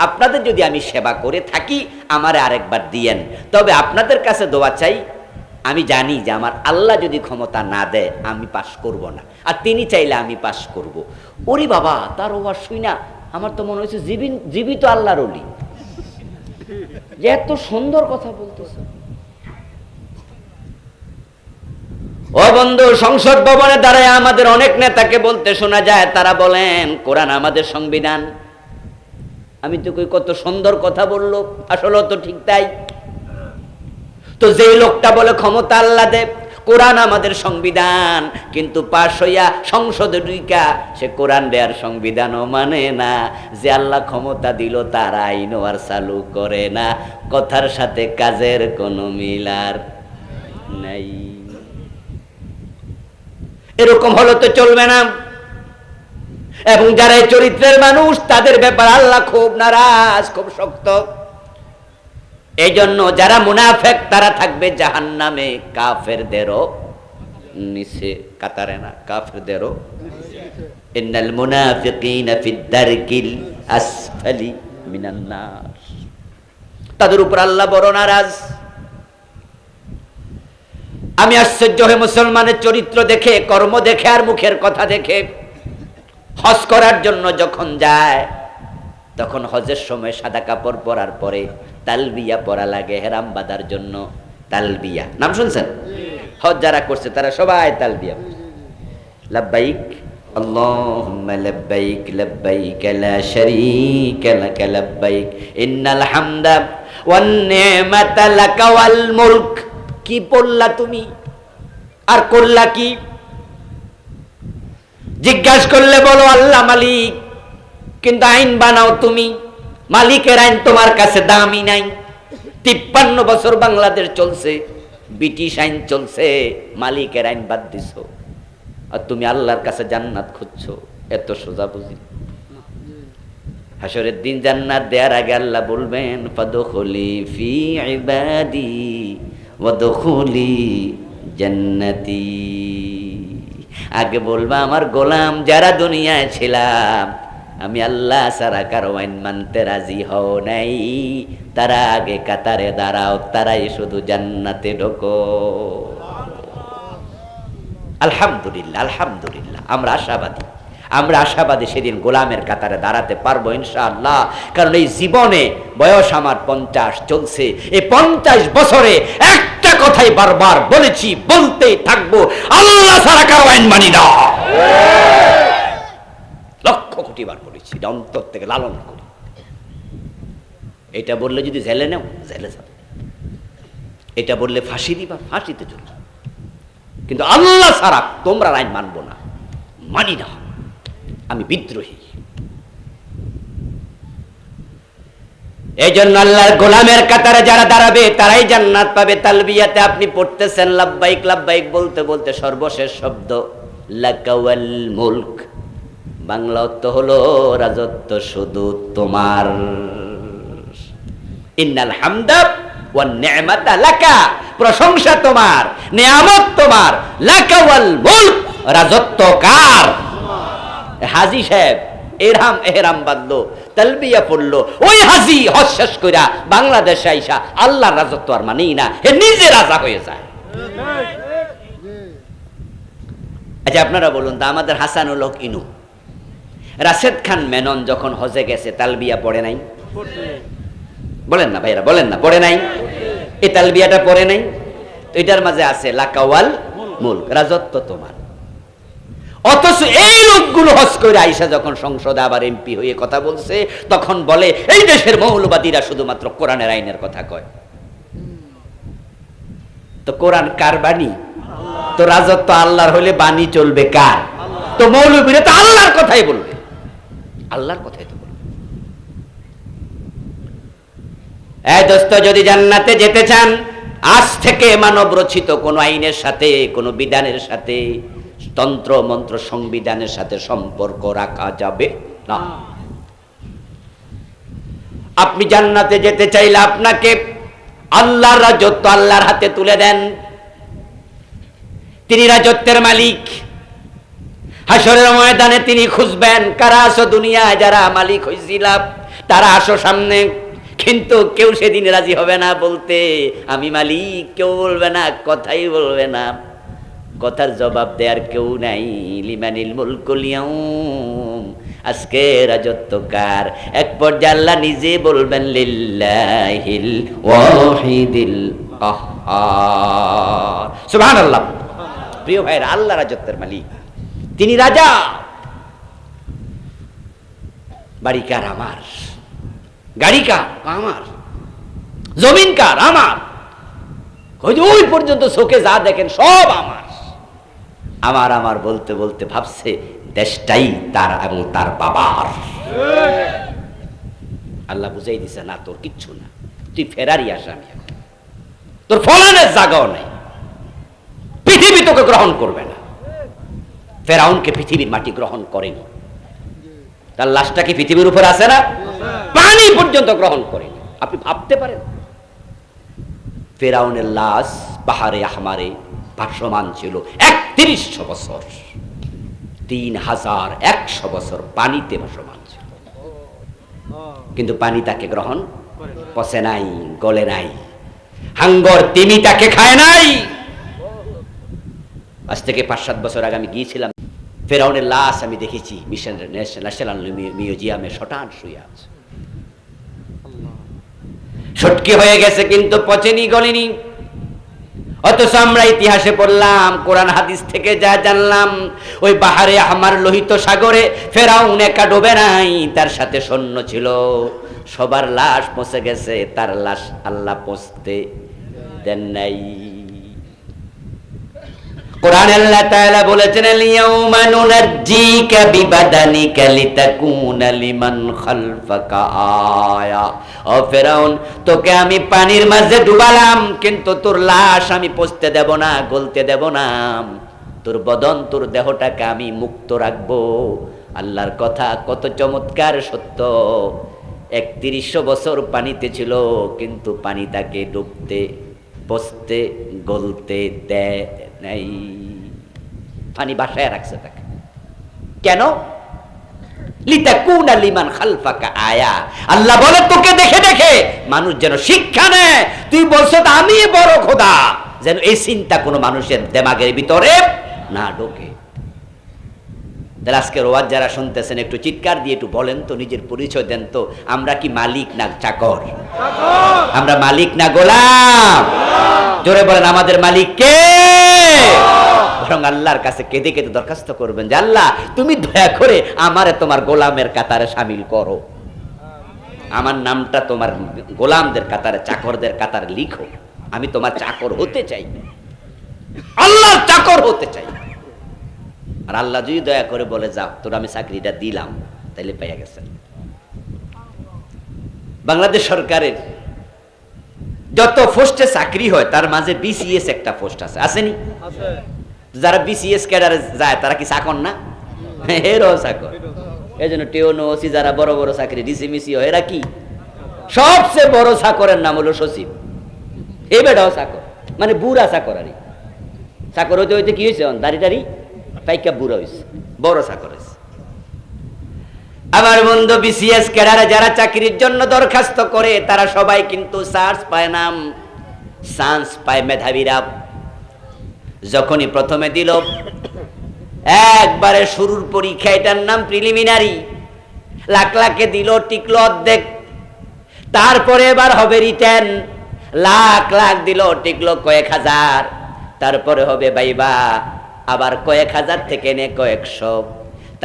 আপনাদের যদি আমি সেবা করে থাকি আমারে আরেকবার দিয়েন। তবে আপনাদের কাছে দোয়া চাই, আমি জানি যে আমার আল্লাহ যদি ক্ষমতা না দেয় আমি পাশ করব না, আর তিনি চাইলে আমি পাশ করব। ওরে বাবা, তার ওয়াজ শুই না আমার তো মনে হয়েছে জীবিত আল্লাহর ওলি, যে এত সুন্দর কথা বলতেছে। ও বন্ধু, সংসদ ভবনে দাঁড়ায় আমাদের অনেক নেতাকে বলতে শোনা যায়, তারা বলেন কোরআন আমাদের সংবিধান। আমি তো কই কত সুন্দর কথা বললো, আসলে তো ঠিক তাই। তো যে লোকটা বলে ক্ষমতা আল্লাহ দেব, কোরআন আমাদের সংবিধান, কিন্তু পাশ হইয়া সংসদে ঢুইকা সে কোরআন দেয়ার সংবিধানও মানে না, যে আল্লাহ ক্ষমতা দিল তার আইনও আর চালু করে না, কথার সাথে কাজের কোনো মিল আর নাই। এরকম হলো তো চলবে না। এবং যারা এই চরিত্রের মানুষ তাদের ব্যাপার আল্লাহ খুব নারাজ, খুব শক্ত। এই জন্য যারা মুনাফেক তারা থাকবে জাহান্নামে, কাফেরদেরও নিচে, কাতারে না, কাফেরদেরও। ইন্নাল মুনাফিকিনা ফিদ দারকিল আসফালি মিনান নার, তাদের উপর আল্লাহ বড় নারাজ। আমি আশ্চর্য হয়ে মুসলমানের চরিত্র দেখে, কর্ম দেখে আর মুখের কথা দেখে, হজ করার জন্য যখন যায় তখন হজের সময় সাদা কাপড় পরার পরে তালবিয়া পরা লাগে হেরাম বাঁধার জন্য। তালবিয়া নাম শুনছেন? হজ যারা করছে তারা সবাই তালবিয়া, লাব্বাইক আল্লাহুম্মা লাব্বাইক লাব্বাইক লা শারীকা লাক লাব্বাইক ইন্নাল হামদা ওয়ান নি'মাতা লাক ওয়াল মুলক। কি পড়লা তুমি আর করলা কি? জিজ্ঞাসা করলে বলো আল্লাহ মালিক, কিন্তু আইন বানাও তুমি, মালিকের আইন তোমার কাছে দামই নাই। 53 বছর বাংলাদেশ চলছে, ব্রিটিশ আইন চলছে, মালিকের আইন বাদ দিছো, আর তুমি আল্লাহর কাছে জান্নাত খুঁজছো। এত সোজা বুঝি? হাসরের দিন জান্নাত দেওয়ার আগে আল্লাহ বলবেন ফাদখুলি ফি ইবাদি ওয়াদখুলি জান্নাতি। আগে বলবা আমার গোলাম যারা দুনিয়ায় ছিলাম, আমি আল্লাহ ছাড়া কারো আইন মানতে রাজি হও নাই, তারা আগে কাতারে দাঁড়াও, তারাই শুধু জান্নাতে ঢোকো। আলহামদুলিল্লাহ, আলহামদুলিল্লাহ, আমরা আশাবাদী, আমরা আশাবাদী সেদিন গোলামের কাতারে দাঁড়াতে পারবো ইনশাআল্লাহ। কারণ এই জীবনে বয়স আমার 50 চলছে, এই 50 বছরে একটা কথাই বারবার বলেছি, বলতেই থাকবো, আল্লাহ ছাড়া কারো আইন মানি না। লক্ষ কোটি বার বলেছি, অন্তর থেকে লালন করি। এটা বললে যদি জেলে নেও, জেলে যাবে। এটা বললে ফাঁসি দিবা, ফাঁসিতে চলবে। কিন্তু আল্লাহ ছাড়া তোমরা আইন মানবো না, মানি না, আমি বিদ্রোহী। এই জন্য আল্লাহর গোলামের কাতারে যারা দাঁড়াবে তারাই জান্নাত পাবে। তালবিয়াতে আপনি পড়তেছেন লাব্বাইক লাব্বাইক বলতে বলতে সর্বশেষ শব্দ লাকাওয়াল মুলক, বাংলা অর্থ হলো রাজত্ব শুধু তোমার। ইন্নাল হামদা ওয়ান নি'মাতা লাকা, প্রশংসা তোমার, নিয়ামত তোমার, লাকাওয়াল মুলক, রাজত্ব কার? হাজী সাহেব এহরাম বাঁধলো, তালবিয়া পড়লো, ওই হাজী হজ শেষ কইরা বাংলাদেশে আইসা আল্লাহর রাজত্ব আর মানেই না, হে নিজে রাজা হয়ে যায়। আচ্ছা আপনারা বলুন তো, আমাদের হাসানুল হক ইনু, রাশেদ খান মেনন যখন হজে গেছে তালবিয়া পড়ে নাই? বলেন না ভাইরা, বলেন না, পড়ে নাই? এই তালবিয়াটা পড়ে নাই? তো এটার মাঝে আছে লাকাওয়াল মুলক, রাজত্ব তোমার। অথচ এই লোকগুলো হজ করে আইসা যখন সংসদে আবার এমপি হয়ে কথা বলছে, তখন বলে এই দেশের মৌলবাদীরা শুধুমাত্র কোরআনের আইনের কথা কয়। তো কোরআন কার বাণী? তো রাজত্ব আল্লাহর হলে বাণী চলবে কার? তো মৌলবীরা তো আল্লাহর কথাই বলবে, আল্লাহর কথাই তো বলবে। এই দোস্ত, যদি জান্নাতে যেতে চান, আজ থেকে মানব রচিত কোন আইনের সাথে, কোন বিধানের সাথে, তন্ত্র মন্ত্র সংবিধানের সাথে সম্পর্ক রাখা যাবে না। আপনি জান্নাতে যেতে চাইলে আপনাকে আল্লাহর রাজত্ব আল্লাহর হাতে তুলে দেন। তিনি রাজত্বের মালিক। হাসরের ময়দানে তিনি খুঁজবেন, কারা আসো দুনিয়ায় যারা মালিক হইছিলাম, তারা আসো সামনে। কিন্তু কেউ সেদিন রাজি হবে না বলতে আমি মালিক, কেউ বলবে না, কথাই বলবে না, কথার জবাব দেওয়ার কেউ নাই। লিমানিল মুলকুল ইয়াউম, আজকে রাজত্ব কার? এক পর্যায়ে আল্লাহ নিজে বলবেন লিল্লাহিল ওয়াহিদিল কাহ্হার। সুবহানাল্লাহ। প্রিয় ভাইরা, আল্লাহ রাজত্বের মালিক, তিনি রাজা। বাড়ি কার? আমার। গাড়ি কার? আমার। জমিন কার? আমার। ওই পর্যন্ত চোখে যা দেখেন সব আমার। আমার আমার বলতে বলতে ভাবছে দেশটাই তার এবং তার বাবার। আল্লাহ বুঝাই দিছে, না তোর কিচ্ছু না, তুই ফেরারি আসামি, তোর ফলানের জায়গাও নাই, পৃথিবী তোকে গ্রহণ করবে না। ফেরাউনকে পৃথিবীর মাটি গ্রহণ করেনি, তার লাশটা কি পৃথিবীর উপর আছে না? পানি পর্যন্ত গ্রহণ করেনি। আপনি ভাবতে পারেন ফেরাউনের লাশ পাহাড়ে আহমারে ভাসমান ছিল ৩১০০ বছর, ৩১০০ বছর পানিতে ভাসমান ছিল, কিন্তু পানি তাকে গ্রহণ পচে নাই, গলে নাই, হাঙ্গর তিমি তাকে খায় নাই। আজ থেকে ৫-৭ বছর আগে আমি গিয়েছিলাম, ফেরাউনের লাশ আমি দেখেছি ন্যাশনাল মিউজিয়ামে শটান শুয়ে আছে, সটকি হয়ে গেছে কিন্তু পচেনি, গলেনি। অথচ আমরা ইতিহাসে পড়লাম, কোরআন হাদিস থেকে যা জানলাম, ওই বাহারে আহমার লোহিত সাগরে ফেরাউন একা ডোবে নাই, তার সাথে সৈন্য ছিল। সবার লাশ পচে গেছে, তার লাশ আল্লাহ পচতে দেন নাই। কোরআনে আল্লাহ তাআলা বলেছেন, আল-ইয়াউমা নুনাজ্জিকা বিবাদানিকা লিতাকুনা লিমান খালফাকা আয়া। ও ফেরাউন, তোকে আমি পানির মাঝে ডুবালাম, কিন্তু তোর লাশ আমি পচতে দেব না, গলতে দেব না। তোর বদন, তোর দেহটাকে আমি মুক্ত রাখবো। আল্লাহর কথা কত চমৎকার সত্য। ৩১০০ বছর পানিতে ছিল, কিন্তু পানি তাকে ডুবতে, পচতে, গলতে দেয় নাই। পানি বাসায় রাখছে তাকে। কেন? লিতাকুনা লিমান খালফাকা আয়া। আল্লাহ বলে তোকে দেখে দেখে মানুষ যেন শিক্ষা নেয়। তুই বলছো আমি বড় খোদা, যেন এই চিন্তা কোনো মানুষের দিমাগের ভিতরে না ঢোকে। তাহলে আজকের ওয়াজ যারা শুনতেছেন, একটু চিৎকার দিয়ে একটু বলেন তো, নিজের পরিচয় দেন তো। আমরা কি মালিক না চাকর? আমরা মালিক না গোলাম? জোরে বলেন, আমাদের মালিক কে? বরং আল্লাহর কাছে কেঁদে কেঁদে দরখাস্ত করবেন যে আল্লাহ, তুমি দয়া করে আমারে তোমার গোলামের কাতারে শামিল করো, আমার নামটা তোমার গোলামদের কাতারে, চাকরদের কাতারে লিখো। আমি তোমার চাকর হতে চাই, আল্লাহর চাকর হতে চাই। আর আল্লাহ যদি দয়া করে বলে যাও, তোর আমি চাকরিটা দিলাম, তাইলে পাইয়া গেছেন। বাংলাদেশ সরকারের যত পোস্টে চাকরি হয় তার মাঝে বিসিএস একটা পোস্ট আছে, আসেনি? যারা বিসিএস ক্যাডারে যায় তারা কি চাকর না? এরাও চাকর। এই জন্য টিওনো, ওসি যারা বড় বড় চাকরি, ডিসিমিসি, এরা কি? সবচেয়ে বড় চাকরের নাম হলো সচিব। এই বেটাও চাকর, মানে বুড়া চাকর। আর চাকর হইতে হইতে কি হয়েছে, দাড়ি টাড়ি পাইকা বুড়া হয়েছে, বড় চাকর হয়েছে। আমার বন্ধু, বিসিএস ক্যাডারে যারা চাকরির জন্য দরখাস্ত করে তারা সবাই কিন্তু চান্স পায় না। চান্স পায় মেধাবীরা। যখনই প্রথমে দিল, একবারে শুরুর পরীক্ষা, এটার নাম প্রিলিমিনারি, লাখ লাখে দিল, টিকলো অর্ধেক। তারপরে এবার হবে রিটার্ন, লাখ লাখ দিল, টিকলো কয়েক হাজার। তারপরে হবে ভাইবা, আবার কয়েক হাজার থেকে নে কয়েকশো।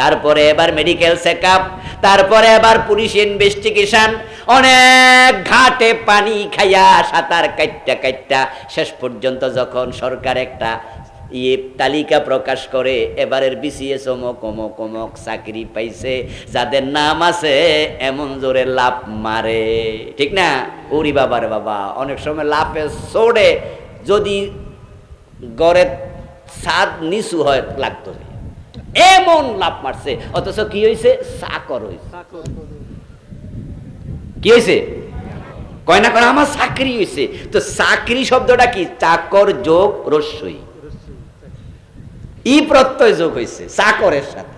তারপরে এবার মেডিকেল চেকআপ, তারপরে এবার পুলিশ ইনভেস্টিগেশন, অনেক ঘাটে পানি খাইয়া, সাঁতার কাটটা কাটটা, শেষ পর্যন্ত যখন সরকার একটা তালিকা প্রকাশ করে, এবারের বিসিএস অমুক অমুক অমুক চাকরি পাইছে, যাদের নাম আছে, এমন জোরে লাফ মারে, ঠিক না? ওরি বাবার বাবা, অনেক সময় লাফে ছোড়ে, যদি গড়ের ছাদ নিচু হয় লাগতো, এমন লাভ মারছে। অথচ কি হয়েছে? চাকর হয়েছে। কি হয়েছে? কয় না কয় আমার চাকরি হয়েছে। তো চাকরি শব্দটা কি? চাকর যোগ রস্যই। ই প্রত্যয় যোগ হয়েছে চাকরের সাথে।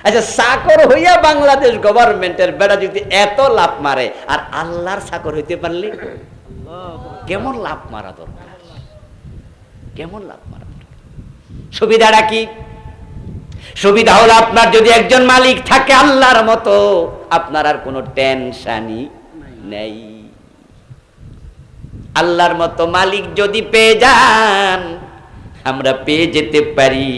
আচ্ছা, চাকর হইয়া বাংলাদেশ গভর্নমেন্টের বেড়া যদি এত লাভ মারে, আর আল্লাহর চাকর হইতে পারলে কেমন লাভ মারা দরকার, কেমন লাভ মারা দরকার। সুবিধাটা কি? সুবিধা হলো আপনার যদি একজন মালিক থাকে আল্লাহর মতো, আপনার আর কোনো টেনশনই নেই। আল্লাহর মতো মালিক যদি পেয়ে যান, আমরা পেয়ে যেতে পারি,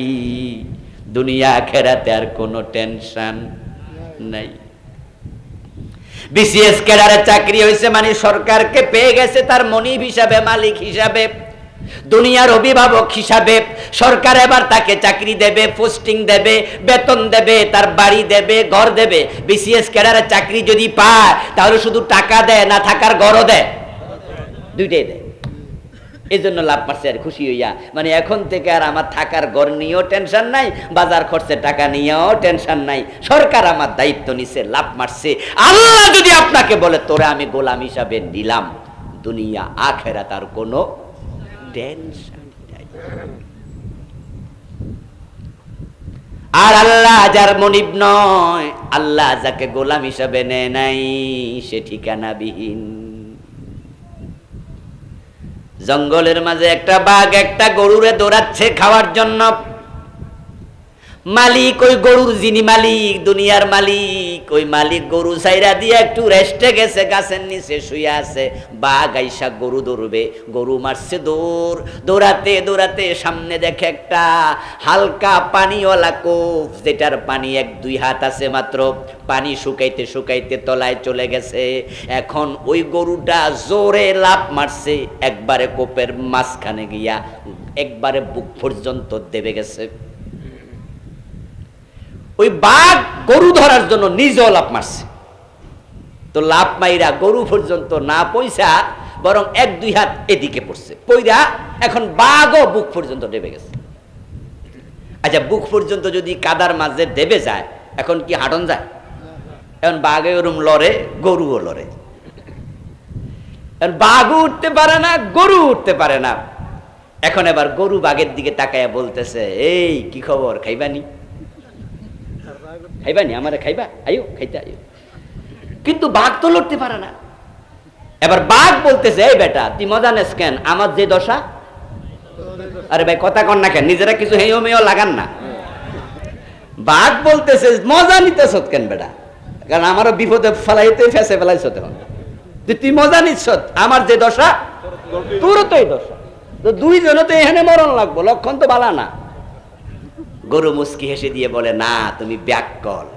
দুনিয়া আখিরাতে আর কোনো টেনশন নাই। বিসিএস ক্যাডারের চাকরি হয়েছে মানে সরকারকে পেয়ে গেছে তার মনিব হিসাবে, মালিক হিসাবে, দুনিয়ার অভিভাবক হিসাবে। সরকার এবার তাকে চাকরি দেবে, পোস্টিং দেবে, বেতন দেবে, তার বাড়ি দেবে, ঘর দেবে। বিসিএস ক্যাডারের চাকরি যদি পায় তাহলে শুধু টাকা দেয় না, থাকার ঘরও দেয়, দুইটাই দেয়। এই জন্য লাভ পাচ্ছে আর খুশি হইয়া, মানে এখন থেকে আর আমার থাকার ঘর নিয়েও টেনশন নাই, বাজার খরচে টাকা নিয়েও টেনশন নাই। সরকার আমার দায়িত্ব নিছে, লাভ মারছে। আল্লাহ যদি আপনাকে বলে তোরে আমি গোলাম হিসাবে নিলাম, দুনিয়া আখিরাত আর কোনো টেনশন নাই। আর আল্লাহ যার মনিব নয়, আল্লাহ যাকে গোলাম হিসাবে নেয় নাই, সে ঠিকানাবিহীন। জঙ্গলের মাঝে একটা বাঘ একটা গরুরে দৌড়াচ্ছে খাওয়ার জন্য। মালিক, ওই গরুর যিনি মালিক, দুনিয়ার মালিক, ওই মালিক গরু ছাইরা দিয়ে একটু রেস্টে গেছে, গাছের নিচে শুয়ে আছে। বাঘ আইসা গরু দৌড়বে, গরু মারছে দৌড়, দৌড়াতে দৌড়াতে সামনে দেখে একটা হালকা পানিওয়ালা কূপ, যেটার পানি 1-2 হাত আছে মাত্র। পানি শুকাইতে শুকাইতে তলায় চলে গেছে। এখন ওই গরুটা জোরে লাফ মারছে, একবারে কূপের মাঝখানে গিয়া একবারে বুক পর্যন্ত দেবে গেছে। ওই বাঘ গরু ধরার জন্য নিজেও লাফ মারছে, তো লাফ মাইরা গরু পর্যন্ত না পয়সা, বরং 1-2 হাত এদিকে পড়ছে, পইরা এখন বাঘও বুক পর্যন্ত দেবে গেছে। আচ্ছা, বুক পর্যন্ত যদি কাদার মাঝে দেবে যায়, এখন কি হাঁটন যায়? এখন বাঘে ওরম লড়ে, গরুও লড়ে। বাঘও উঠতে পারে না, গরু উঠতে পারে না। এখন এবার গরু বাঘের দিকে তাকায়া বলতেছে, এই কি খবর, খাইবানি? খাইবানি? আমারে খাইবা? আইও, খাইতে আইও। কিন্তু বাঘ তো লড়তে পারে না। এবার বাঘ বলতেছে, এই বেটা তুই মজা নেস কেন, আমার যে দশা। আরে ভাই কথা কন না কেন, নিজেরা কিছু হেঁয়ো মেয় লাগান না। বাঘ বলতেছে, মজা নিতেছ কেন বেটা, কারণ আমারও বিপদে ফেলাইতে ফেসে ফেলাইছ, তখন তুই মজা নিচ্ছ, আমার যে দশা তোরও তো এই দশা, তো দুইজনে তো এখানে মরণ লাগবো, লক্ষণ তো বালা না। গরু মুস্কি হেসে দিয়ে বলে, না তুমি ব্যাককল,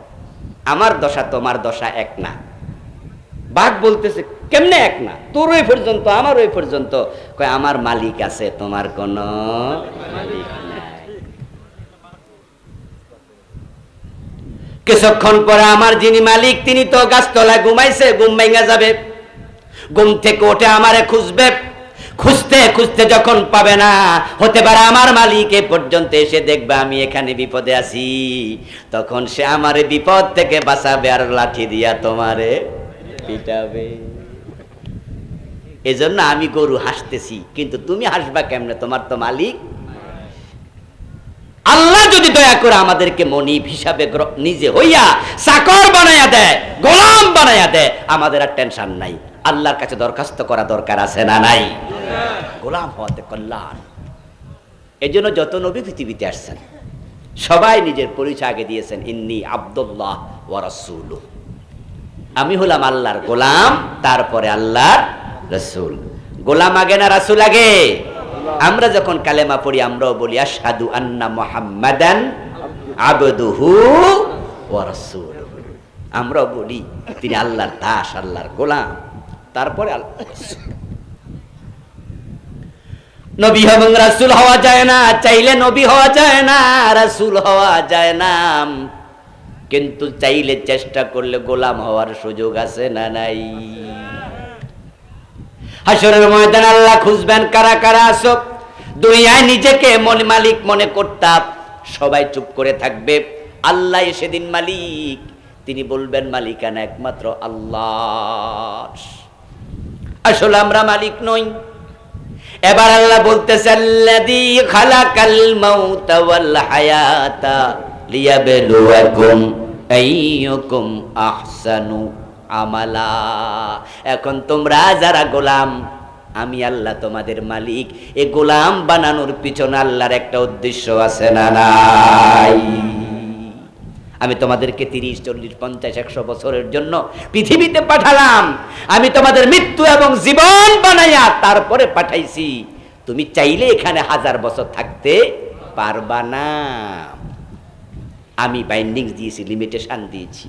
আমার দশা তোমার দশা এক না। বাঘ বলতেছে, কেমনে এক না, তোর ওই পর্যন্ত আমার ওই পর্যন্ত। কয়, আমার মালিক আছে, তোমার কোন মালিক নাই। কিছুক্ষণ পরে আমার যিনি মালিক তিনি তো গাছতলায় ঘুমাইছে, ঘুম ভেঙে যাবে, ঘুম থেকে উঠে আমারে খুঁজবে। খুঁজতে খুঁজতে যখন পাবে না, হতে পারে আমার মালিক এ পর্যন্ত এসে দেখবে আমি এখানে বিপদে আছি, তখন সে আমারে বিপদ থেকে বাঁচাবে আর লাঠি দিয়া তোমারে পিটাবে। এজন্য আমি গরু হাসতেছি, কিন্তু তুমি হাসবা কেমনে, তোমার তো মালিক। আল্লাহ যদি দয়া করে আমাদেরকে মনিব হিসাবে নিজে হইয়া চাকর বানায়া দেয়, গোলাম বানায়া দেয়, আমাদের আর টেনশন নাই। আল্লাহর কাছে দরখাস্ত করা দরকার আছে না নাই? গোলাম হওয়াতে কল্যাণ। এই জন্য যত নবী পৃথিবীতে আসছেন সবাই নিজের পরিচয় আগে দিয়েছেন, ইন্নী আব্দুল্লাহ ওয়া রাসূলুহু, আমি হলাম আল্লাহর গোলাম, তারপরে আল্লাহর রাসূল। গোলাম আগে না রাসূল আগে? আমরা যখন কালেমা পড়ি আমরাও বলি আশহাদু আন্না মুহাম্মাদান আবদুহু ওয়া রাসূলুহু, আমরাও বলি তিনি আল্লাহর দাস, আল্লাহর গোলাম, তারপরে আল্লাহর রাসূল। নবী এবং রাসূল হওয়া যায় না, চাইলে নবী হওয়া যায় না, রাসূল হওয়া যায় না, কিন্তু চাইলে চেষ্টা করলে গোলাম হওয়ার সুযোগ আছে না নাই? হাসরের ময়দানে আল্লাহ খুঁজবেন কারা কারা আছো। দুনিয়ায় নিজেকে মালিক মনে করতাম, সবাই চুপ করে থাকবে। আল্লাহ সেদিন মালিক, তিনি বলবেন মালিকানা একমাত্র আল্লাহ। আসলে আমরা মালিক নই, এবার আল্লাহ বলতেছে আল্লাযী খালাকাল মাউতা ওয়াল হায়াতা লিয়াবলুয়াকুম আইয়ুকুম আহসানু আমালা। এখন তোমরা যারা গোলাম, আমি আল্লাহ তোমাদের মালিক, এই গোলাম বানানোর পিছনে আল্লাহর একটা উদ্দেশ্য আছে না নাই? আমি তোমাদেরকে 30, 40, 50, 100 বছরের জন্য পৃথিবীতে পাঠালাম। আমি তোমাদের মৃত্যু এবং জীবন বানাইয়া তারপরে পাঠাইছি। তুমি চাইলে এখানে 1000 বছর থাকতে পারবা না। আমি বাইন্ডিংস দিয়েছি, লিমিটেশন দিয়েছি।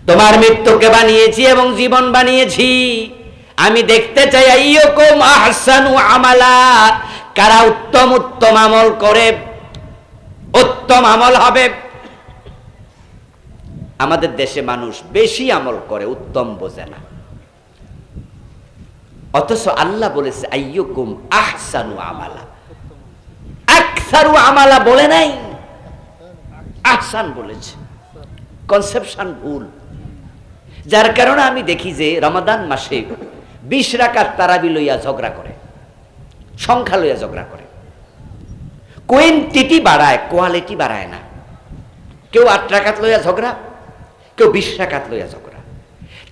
তোমার মৃত্যুকে বানিয়েছি এবং জীবন বানিয়েছি। আমি দেখতে চাই আইয়ুকুম আহসানু আমালা, কারা উত্তম উত্তম আমল করে। উত্তম আমল হবে। আমাদের দেশে মানুষ বেশি আমল করে, উত্তম বোঝে না। অথচ আল্লাহ বলেছে আইয়ুকুম আহসানু আমালা, আকসারু আমালা বলে নাই, আহসান বলেছে। কনসেপশন ভুল। যার কারণে আমি দেখি যে রমাদান মাসে 20 রাকাত তারাবি লইয়া ঝগড়া করে, সংখ্যা লইয়া ঝগড়া করে। কোয়েন্টিটি বাড়ায়, কোয়ালিটি বাড়ায় না। কেউ 8 রাকাত লইয়া ঝগড়া, কেউ 20 রাকাত লইয়া ঝগড়া।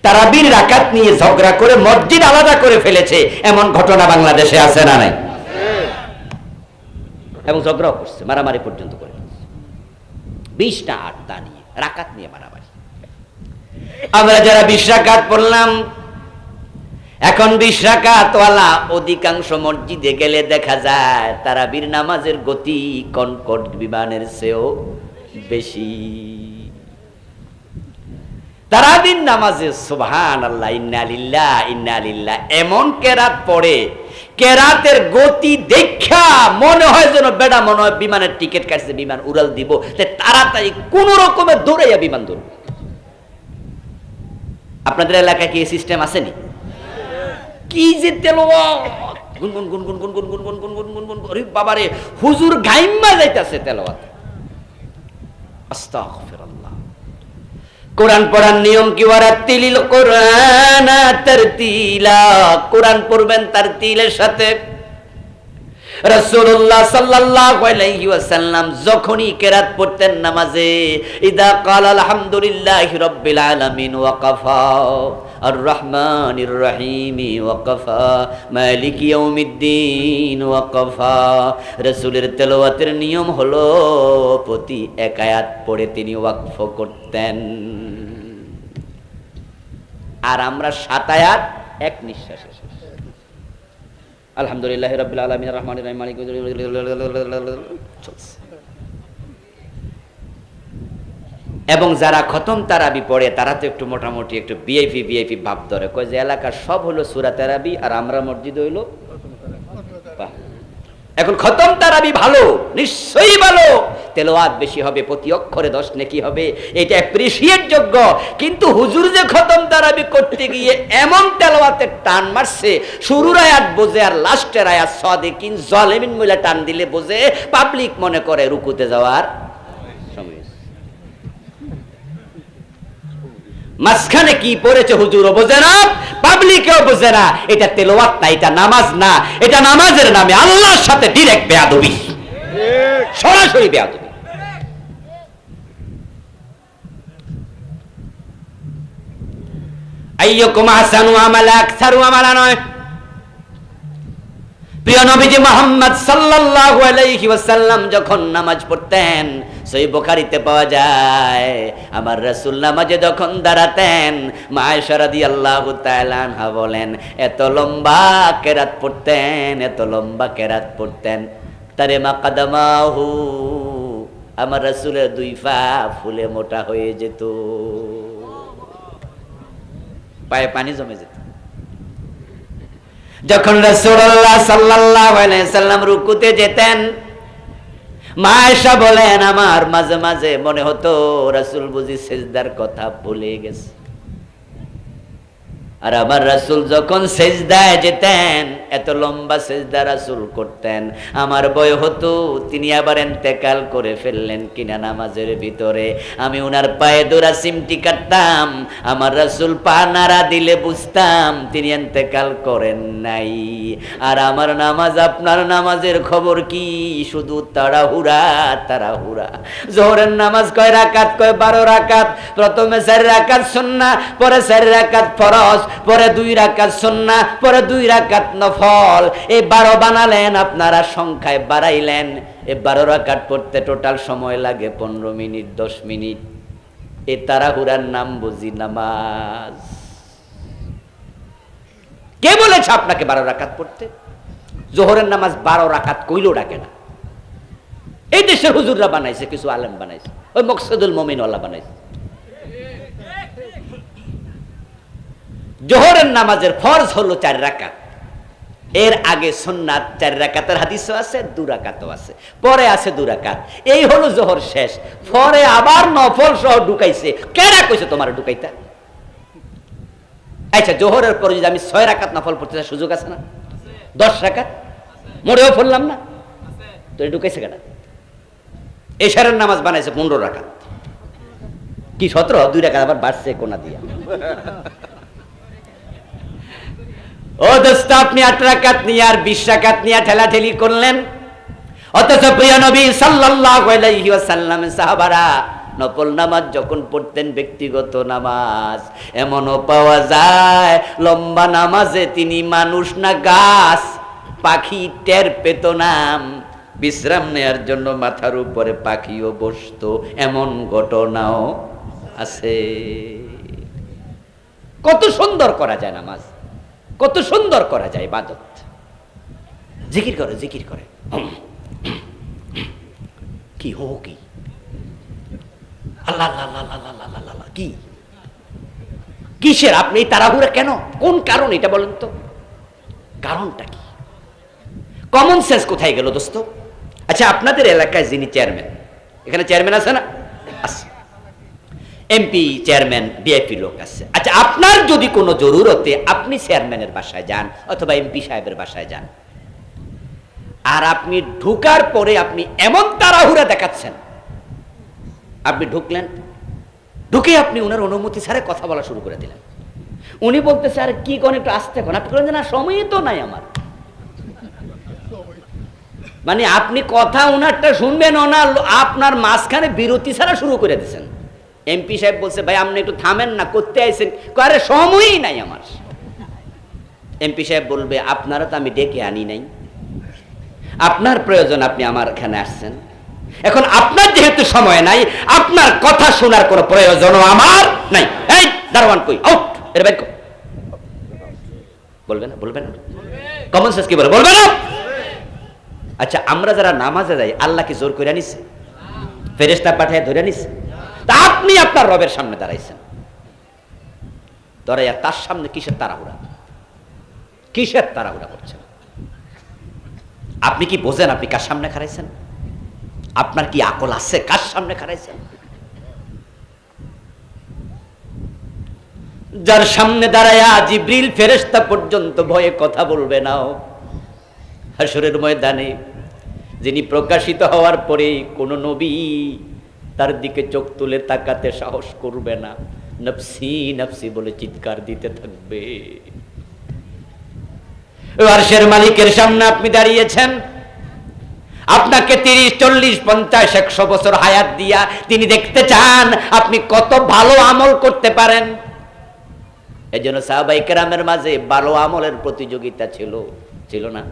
তারাবির রাকাত নিয়ে ঝগড়া করে মসজিদ আলাদা করে ফেলেছে, এমন ঘটনা বাংলাদেশে আছে না নাই? এবং ঝগড়াও করছে, মারামারি পর্যন্ত করে। 20 না 8 তা নিয়ে, রাকাত নিয়ে মারামারি। আমরা যারা 20 রাকাত পড়লাম, এখন 20 রাকাত ওয়ালা অধিকাংশ মসজিদে গেলে দেখা যায় তারাবির নামাজের গতি কনকট বিমানের চেয়েও বেশি। তারাবির নামাজে সুবহানাল্লাহ, ইন্না লিল্লাহ ইন্না লিল্লাহ এমন কেরাত পড়ে, কেরাতের গতি দেখা মনে হয় যেন বেটা মনে হয় বিমানের টিকিট কাটছে, বিমান উড়াল দিব, তাড়াতাড়ি কোন রকমে দৌড়াইয়া বিমান ধরব। আপনাদের এলাকায় কি এই সিস্টেম আসেনি? কি যে তেলাওয়াত, গুনগুন গুনগুন গুনগুন গুনগুন গুনগুন গুনগুন, আরে বাবারে, হুজুর গাইম্মা যাইতাছে তেলাওয়াত। আস্তাগফিরুল্লাহ। কোরআন পড়ার নিয়ম কি? ওয়ারাতিলিল কোরআনা তারতিলা, কোরআন পড়বেন তারতিলের সাথে। রাসূলুল্লাহ সাল্লাল্লাহু আলাইহি ওয়াসাল্লাম যখনই কিরাত পড়তেন নামাজে, ইদা ক্বালা আলহামদুলিল্লাহি রাব্বিল আলামিন ওয়াকাফা আর রহমানির রহিম ওয়াকাফা মালিক ইয়াউমিদ্দিন ওয়াকাফা, রাসূলের তেলাওয়াতের নিয়ম হলো প্রতি এক আয়াত পড়ে তিনি ওয়াকফ করতেন। আর আমরা 7 আয়াত এক নিঃশ্বাসে শেষ। আলহামদুলিল্লাহি রাব্বিল আলামিন রহমানির রহিম মালিক চলছে। এবং যারা খতম তারাবি পড়ে তারা তো একটু মোটামুটি একটু ভিআইপি ভাব ধরে, কয় যে এলাকার সব হলো সূরা তারাবি আর আমরা মসজিদ হইলো। এখন খতম তারাবি ভালো, নিশ্চয়ই ভালো, তেলাওয়াত বেশি হবে, প্রতি অক্ষরে 10 নেকি হবে, এটা অ্যাপ্রিশিয়েট যোগ্য। কিন্তু হুজুর যে খতম তারাবি করতে গিয়ে এমন তেলাওয়াতের টান মারছে, শুরুর আয়াত বোঝে আর লাস্টের আয়াত সাদিকিন জালিমিন মিলা টান দিলে বোঝে, পাবলিক মনে করে রুকুতে যাওয়ার সময়। মাঝখানে কি পড়েছে হুজুরও বোঝে না, পাবলিকও বোঝে না। এটা তেলাওয়াত না, এটা নামাজ না, এটা নামাজের নামে আল্লাহর সাথে ডাইরেক্ট বেয়াদবি, সরাসরি বেয়াদবি। আইয়ুকুম আহসানু আমালা, আকসারু আমালা নয়। প্রিয় নবীজি মুহাম্মদ সাল্লাল্লাহু আলাইহি ওয়াসাল্লাম যখন নামাজ পড়তেন, সহিহ বুখারীতে পাওয়া যায়, আমার রাসূল নামাজে যখন দাঁড়াতেন, মা আয়েশা রাদিয়াল্লাহু তাআলা আনহা বলেন, এত লম্বা কেরাত পড়তেন, এত লম্বা কেরাত পড়তেন, তারে মাকাদামাহু, আমার রাসূলের 2 পা ফুলে মোটা হয়ে যেত, পায়ে পানি জমে যেত। যখন রাসূলুল্লাহ সাল্লাল্লাহু আলাইহি সাল্লাম রুকুতে যেতেন, মা আয়েশা বলেন, আমার মাঝে মাঝে মনে হতো রাসূল বুঝি সিজদার কথা ভুলে গেছে। আর আমার রাসূল যখন সেজদায় যেতেন, এত লম্বা সেজদা রাসূল করতেন, আমার ভয় হতো তিনি আবার ইন্তেকাল করে ফেললেন কিনা নামাজের ভিতরে। আমি উনার পায়ে ধরে সিমটি কাটতাম, আমার রাসূল পা নাড়া দিলে বুঝতাম তিনি ইন্তেকাল করেন নাই। আর আমার নামাজ আপনার নামাজের খবর কি? শুধু তাড়াহুড়া তাড়াহুড়া। যোহরের নামাজ কয় রাকাত? কয় 12 রাকাত। প্রথমে 4 রাকাত সুন্নাহ, পরে 4 রাকাত ফরজ, পরে 2 রাকাত সুন্নাহ, পরে 2 রাকাত নফল। এই 12 বানালেন, আপনারা সংখ্যায় বাড়াইলেন। এই 12 রাকাত পড়তে টোটাল সময় লাগে 15 মিনিট 10 মিনিট। এই তাড়াহুড়ার নাম বুঝি নামাজ? কে বলেছে আপনাকে 12 রাকাত পড়তে? যোহরের নামাজ 12 রাকাত কইলেও ডাকে না। এই দেশের হুজুররা বানাইছে, কিছু আলেম বানাইছে, ওই মকসুদুল মুমিনওয়ালা বানাইছে। জোহরের নামাজের ফরজ হলো 4 রাকাত, এর আগে সুন্নাত 4 রাকাতের হাদিসও আছে, 2 রাকাতও আছে, পরে আছে 2 রাকাত। এই হলো জোহর শেষ, পরে আবার নফল সহ ঢুকাইছে। কেডা কইছে তোমার ঢুকাইতা? আচ্ছা, জোহরের পরে যদি আমি 6 রাকাত নফল পড়তে চাই, সুযোগ আছে না? 10 রাকাত মোড়েও পড়লাম না, তো ঢুকাইছে কেডা? এশারের নামাজ বানাইছে 15 রাকাত, কি 17? 2 রাকাত আবার বাড়ছে কোনা দিয়া। ও দোস্ত, আপনি 8 রাকাত নিয়ে আর 20 রাকাত নিয়ে ঠেলাঠেলি করলেন, অথচ প্রিয় নবী সাল্লাল্লাহু আলাইহি ওয়াসাল্লাম সাহাবারা নফল নামাজ যখন পড়তেন, ব্যক্তিগত নামাজ, এমনও পাওয়া যায় লম্বা নামাজে তিনি মানুষ না গাছ, পাখি টের পেত না। বিশ্রাম নেয়ার জন্য মাথার উপরে পাখিও বসতো, এমন ঘটনাও আছে। কত সুন্দর করা যায় নামাজ, কত সুন্দর করা যায় ইবাদত। জিকির করে, জিকির করে, কি হো কি আল্লাহ আল্লাহ আল্লাহ আল্লাহ আল্লাহ, কি কিসের? আপনি তাড়াহুড়া কেন? কোন কারণ এটা বলেন তো, কারণটা কি? কমন সেন্স কোথায় গেল দোস্ত? আচ্ছা, আপনাদের এলাকায় যিনি চেয়ারম্যান, এখানে চেয়ারম্যান আছে না? আছে। এমপি, চেয়ারম্যান, বিআইপি লোক আছে। আচ্ছা, আপনার যদি কোনো জরুরতে আপনি চেয়ারম্যানের বাসায় যান অথবা এমপি সাহেবের বাসায় যান, আর আপনি ঢুকার পরে আপনি এমন তাড়াহুড়া দেখাচ্ছেন, আপনি ঢুকলেন, ঢুকে আপনি ওনার অনুমতি ছাড়া কথা বলা শুরু করে দিলেন। উনি বলতেছে, আর কি কোন একটু আসতে কোন, আপনি বলেন না সময় তো নাই আমার। মানে আপনি কথা ওনারটা শুনবেন না, আপনার মাঝখানে বিরতি ছাড়া শুরু করে দিচ্ছেন। এমপি সাহেব বলছে, ভাই আপনি একটু থামেন না, করতে আইছেন? আরে সময়ই নাই আমার। এমপি সাহেব বলবে, আপনারা তো আমি ডেকে আনি নাই, আপনার প্রয়োজন, আপনি আমার এখানে আসছেন, এখন আপনার যেহেতু সময় নাই, আপনার কথা শোনার কোনো প্রয়োজনও আমার নাই। এই দারোয়ান কই, আউট, এর বাইর কর। বলবে না? বলবে না? কমন সেন্স কি বলে? বলবে না? আচ্ছা, আমরা যারা নামাজে যাই, আল্লাহ কি জোর করে নিছে? ফেরেশতা পাঠায় ধরে নিছে? তা আপনি আপনার রবের সামনে দাঁড়াইছেন, দাঁড়াইয়া তার সামনে কিসের তাড়াহুড়া, কিসের তাড়াহুড়া করছেন? আপনি কি বোঝেন আপনি কার সামনে খাড়াইছেন? আপনার কি আকল আছে? কার সামনে খাড়াইছেন? যার সামনে দাঁড়ায়া জিবরিল ফেরেশতা পর্যন্ত ভয়ে কথা বলবে না, হাসরের ময়দানে যিনি প্রকাশিত হওয়ার পরে কোন নবী তার দিকে চোখ তুলে তাকাতে সাহস করবে না, নফসি নফসি বলে চিৎকার দিতে থাকবে। আরশের মালিকের সামনে আপনি দাঁড়িয়েছেন, আপনাকে 30, 40, 50, 100 বছর হায়াত দিয়া তিনি দেখতে চান আপনি কত ভালো আমল করতে পারেন। এজন্য সাহাবায়ে কেরামের মাঝে ভালো আমলের প্রতিযোগিতা ছিল না?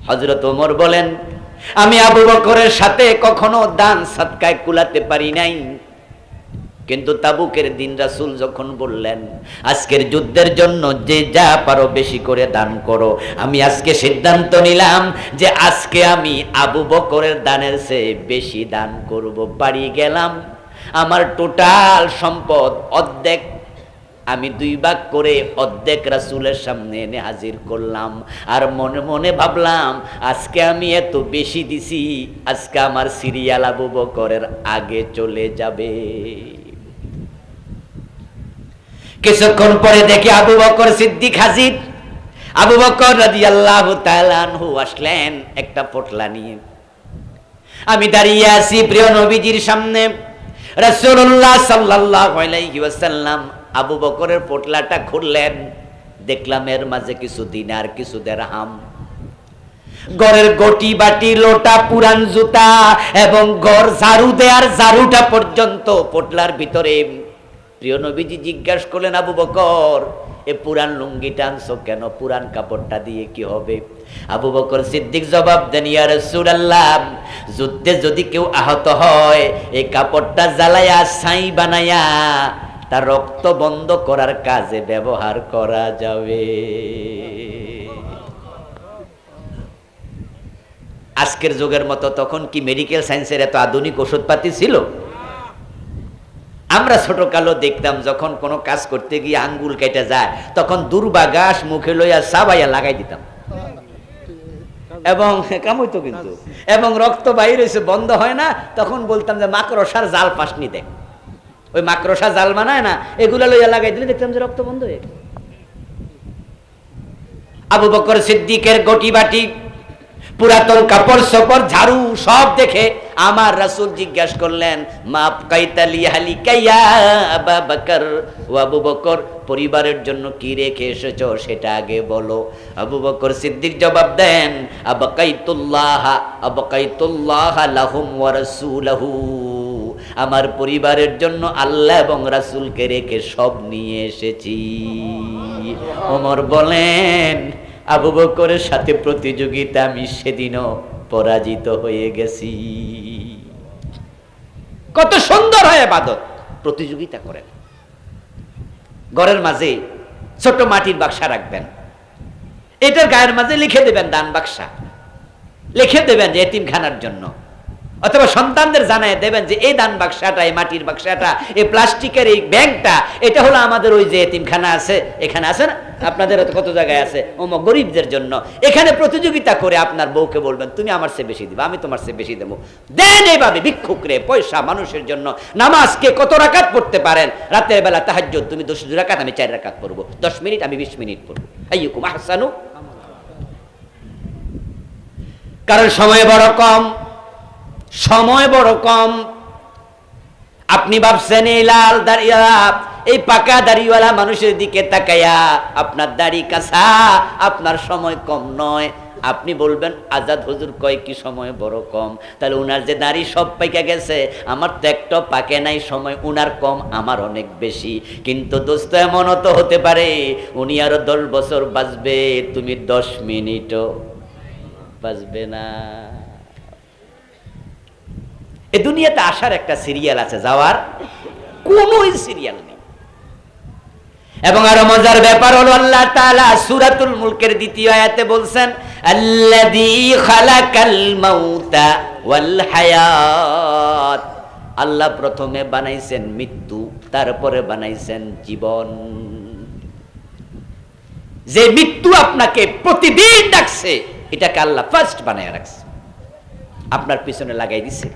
হযরত ওমর বলেন, আমি আবু বকরের সাথে কখনো দান সদকায় কুলাতে পারি নাই, কিন্তু তাবুকের দিন রাসূল যখন বললেন আজকের যুদ্ধের জন্য যে যা পারো বেশি করে দান করো, আমি আজকে সিদ্ধান্ত নিলাম যে আজকে আমি আবু বকরের দানের চেয়ে বেশি দান করব। বাড়ি গেলাম, আমার টোটাল সম্পদ অর্ধেক আমি 2 ভাগ করে অর্ধেক রাসূলের সামনে এনে হাজির করলাম। আর মনে মনে ভাবলাম, আজকে আমি এত বেশি দিছি, আজকে আমার সিরিয়াল আবু বকরের আগে চলে যাবে। কিছুক্ষণ পরে দেখি আবু বকর সিদ্দিক হাজির। আবু বকর রাদিয়াল্লাহু তাআলা আনহু আসলেন একটা পোটলা নিয়ে। আমি দাঁড়িয়ে আছি প্রিয় নবীজির সামনে। রাসূলুল্লাহ সাল্লাল্লাহু আলাইহি ওয়াসাল্লাম আবু বকরের পোটলাটা খুললেন, দেখলাম এর মাঝে কিছু দিনার, কিছু দিরহাম, ঘরের গটি বাটি লোটা, পুরান জুতা এবং ঘর ঝাড়ু দেওয়ার ঝাড়ুটা পর্যন্ত পোটলার ভিতরে। প্রিয় নবীজি জিজ্ঞাসা করলেন, আবু বকর এ পুরান লুঙ্গিটা আনছো কেন? পুরান কাপড়টা দিয়ে কি হবে? আবু বকর সিদ্দিক জবাব দেন, ইয়া রাসূলুল্লাহ, যুদ্ধে যদি কেউ আহত হয় এই কাপড়টা জ্বালায়া ছাই বানায়া তার রক্ত বন্ধ করার কাজে ব্যবহার করা যাবে। আজকের যুগের মতো তখন কি মেডিকেল সায়েন্সের এত আধুনিক ওষুধপাতি ছিল? আমরা ছোট কালো দেখতাম যখন কোনো কাজ করতে গিয়ে আঙ্গুল কেটে যায় তখন দুর্বাঘাস মুখে লইয়া সাবাইয়া লাগাই দিতাম, এবং কামইতো কিন্তু, এবং রক্ত বাইর হয়েছে বন্ধ হয় না, তখন বলতাম যে মাকড়সার জাল পাশনি দেখ, ওই মাকড়সা জাল বানায় না, এগুলা লইয়া লাগাই দিলে দেখতাম যে রক্ত বন্ধ হয়ে গেল। আবু বকর সিদ্দিকের গটি বাটি, পুরাতন কাপড় সপড় ঝাড়ু সব দেখে আমার রাসূল জিজ্ঞাসা করলেন, মা কাইতালি হালিকাইয়া আবু বকর, ও আবু বকর পরিবারের জন্য কি রেখে এসেছো সেটা আগে বলো। আবু বকর সিদ্দিক জবাব দেন, আবকাইতুল্লাহ লাহুম ওয়া রাসূলহু, আমার পরিবারের জন্য আল্লাহ এবং রাসূলকে রেখে সব নিয়ে এসেছি। ওমর বলেন, আবু বকরের সাথে প্রতিযোগিতা আমি সেদিনও পরাজিত হয়ে গেছি। কত সুন্দর হয় ইবাদত, প্রতিযোগিতা করেন। ঘরের মাঝে ছোট মাটির বাক্সা রাখবেন, এটার গায়ের মাঝে লিখে দেবেন দান বাক্সা, লিখে দেবেন যে এতিমখানার জন্য, অথবা সন্তানদের জানায় দেবেন যে এই দান বাক্সাটা, এই মাটির বাক্সাটা, এই প্লাস্টিকের এই ব্যাগটা, এটা হলো আমাদের ওই যে এতিমখানা আছে, এখানে আছে না, আপনাদের কত জায়গায় আছে, গরিবদের জন্য। এখানে প্রতিযোগিতা করে আপনার বউকে বলবেন তুমি আমার চেয়ে বেশি দিবা, আমি তোমার চেয়ে বেশি দেবো। দেন এইভাবে ভিক্ষুকরে পয়সা মানুষের জন্য। নামাজকে কত রাকাত পড়তে পারেন? রাতের বেলা তাহাজ্জুদ তুমি 2 রাকাত, আমি 4 রাকাত পড়বো, 10 মিনিট, আমি 20 মিনিট পড়বো। আইয়ুকুম আহসানু, কারণ সময় বড় কম, সময় বড় কম। আপনি ভাবছেন এই লাল দাড়িওয়ালা, এই পাকা দাড়িওয়ালা মানুষের দিকে তাকাইয়া আপনার দাড়ি কাঁচা, আপনার সময় কম নয়। আপনি বলবেন আজাদ হুজুর কয় কি সময় বড় কম? তাহলে উনার যে দাড়ি সব পাইকা গেছে, আমার তো একটা পাকে নাই, সময় উনার কম, আমার অনেক বেশি। কিন্তু দোস্ত এমনও তো হতে পারে উনি আরো 10 বছর বাঁচবে, তুমি 10 মিনিটও বাঁচবে না। এ দুনিয়াতে আসার একটা সিরিয়াল আছে, যাওয়ার কোন সিরিয়াল নেই। এবং আরো মজার ব্যাপার হলো আল্লাহ তাআলা সূরাতুল মুলকের 2য় আয়াতে বলছেন, আল্লাযী খালাকাল মাউতা ওয়াল হায়াত, আল্লাহ প্রথমে বানাইছেন মৃত্যু, তারপরে বানাইছেন জীবন। যে মৃত্যু আপনাকে প্রতিদিন ডাকছে, এটাকে আল্লাহ ফার্স্ট বানায় রাখছে, আপনার পিছনে লাগাই দিছে।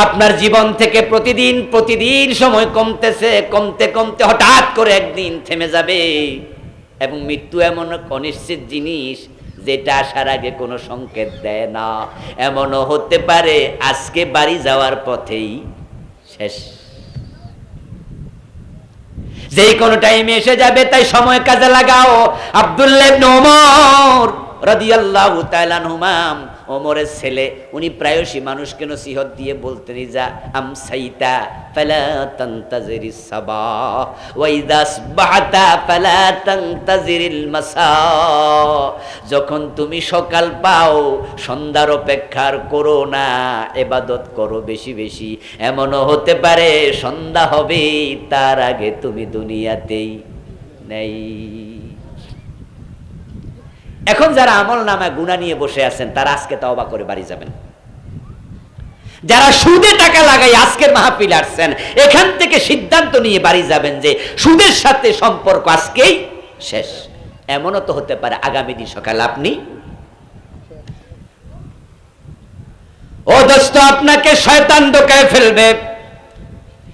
আপনার জীবন থেকে প্রতিদিন প্রতিদিন সময় কমতেছে, কমতে কমতে হঠাৎ করে একদিন থেমে যাবে। এবং মৃত্যু এমন অনিশ্চিত জিনিস যেটা আসার আগে কোনো সংকেত দেয় না। এমনও হতে পারে আজকে বাড়ি যাওয়ার পথেই শেষ, যেই কোনো টাইমে এসে যাবে, তাই সময় কাজে লাগাও। আব্দুল্লাহ ইবনে ওমর রাদিয়াল্লাহু তাআলা আনহুমা, ওমরের ছেলে, উনি প্রায়শই মানুষকে নসিহত দিয়ে বলতেন, ইজা আমসাইতা ফালা তানতাজিরিস সাবাহ ওয়া ইযা আসবাহতা ফালা তানতাজিরিল মাসা, যখন তুমি সকাল পাও সন্ধ্যার অপেক্ষা করো না, ইবাদত করো বেশি বেশি। এমনও হতে পারে সন্ধ্যা হবে তার আগে তুমি দুনিয়াতেই নেই। এখন যারা আমল নামায় গুনাহ নিয়ে বসে আছেন, তারা আজকে তওবা করে বাড়ি যাবেন। যারা সুদে টাকা লাগাই আজকের মাহফিলে আসছেন, এখান থেকে সিদ্ধান্ত নিয়ে বাড়ি যাবেন যে সুদের সাথে সম্পর্ক আজকেই শেষ। এমনও তো হতে পারে আগামী দিন সকালে আপনি, ও দোস্ত, আপনাকে শয়তান ধোঁকায় ফেলবে।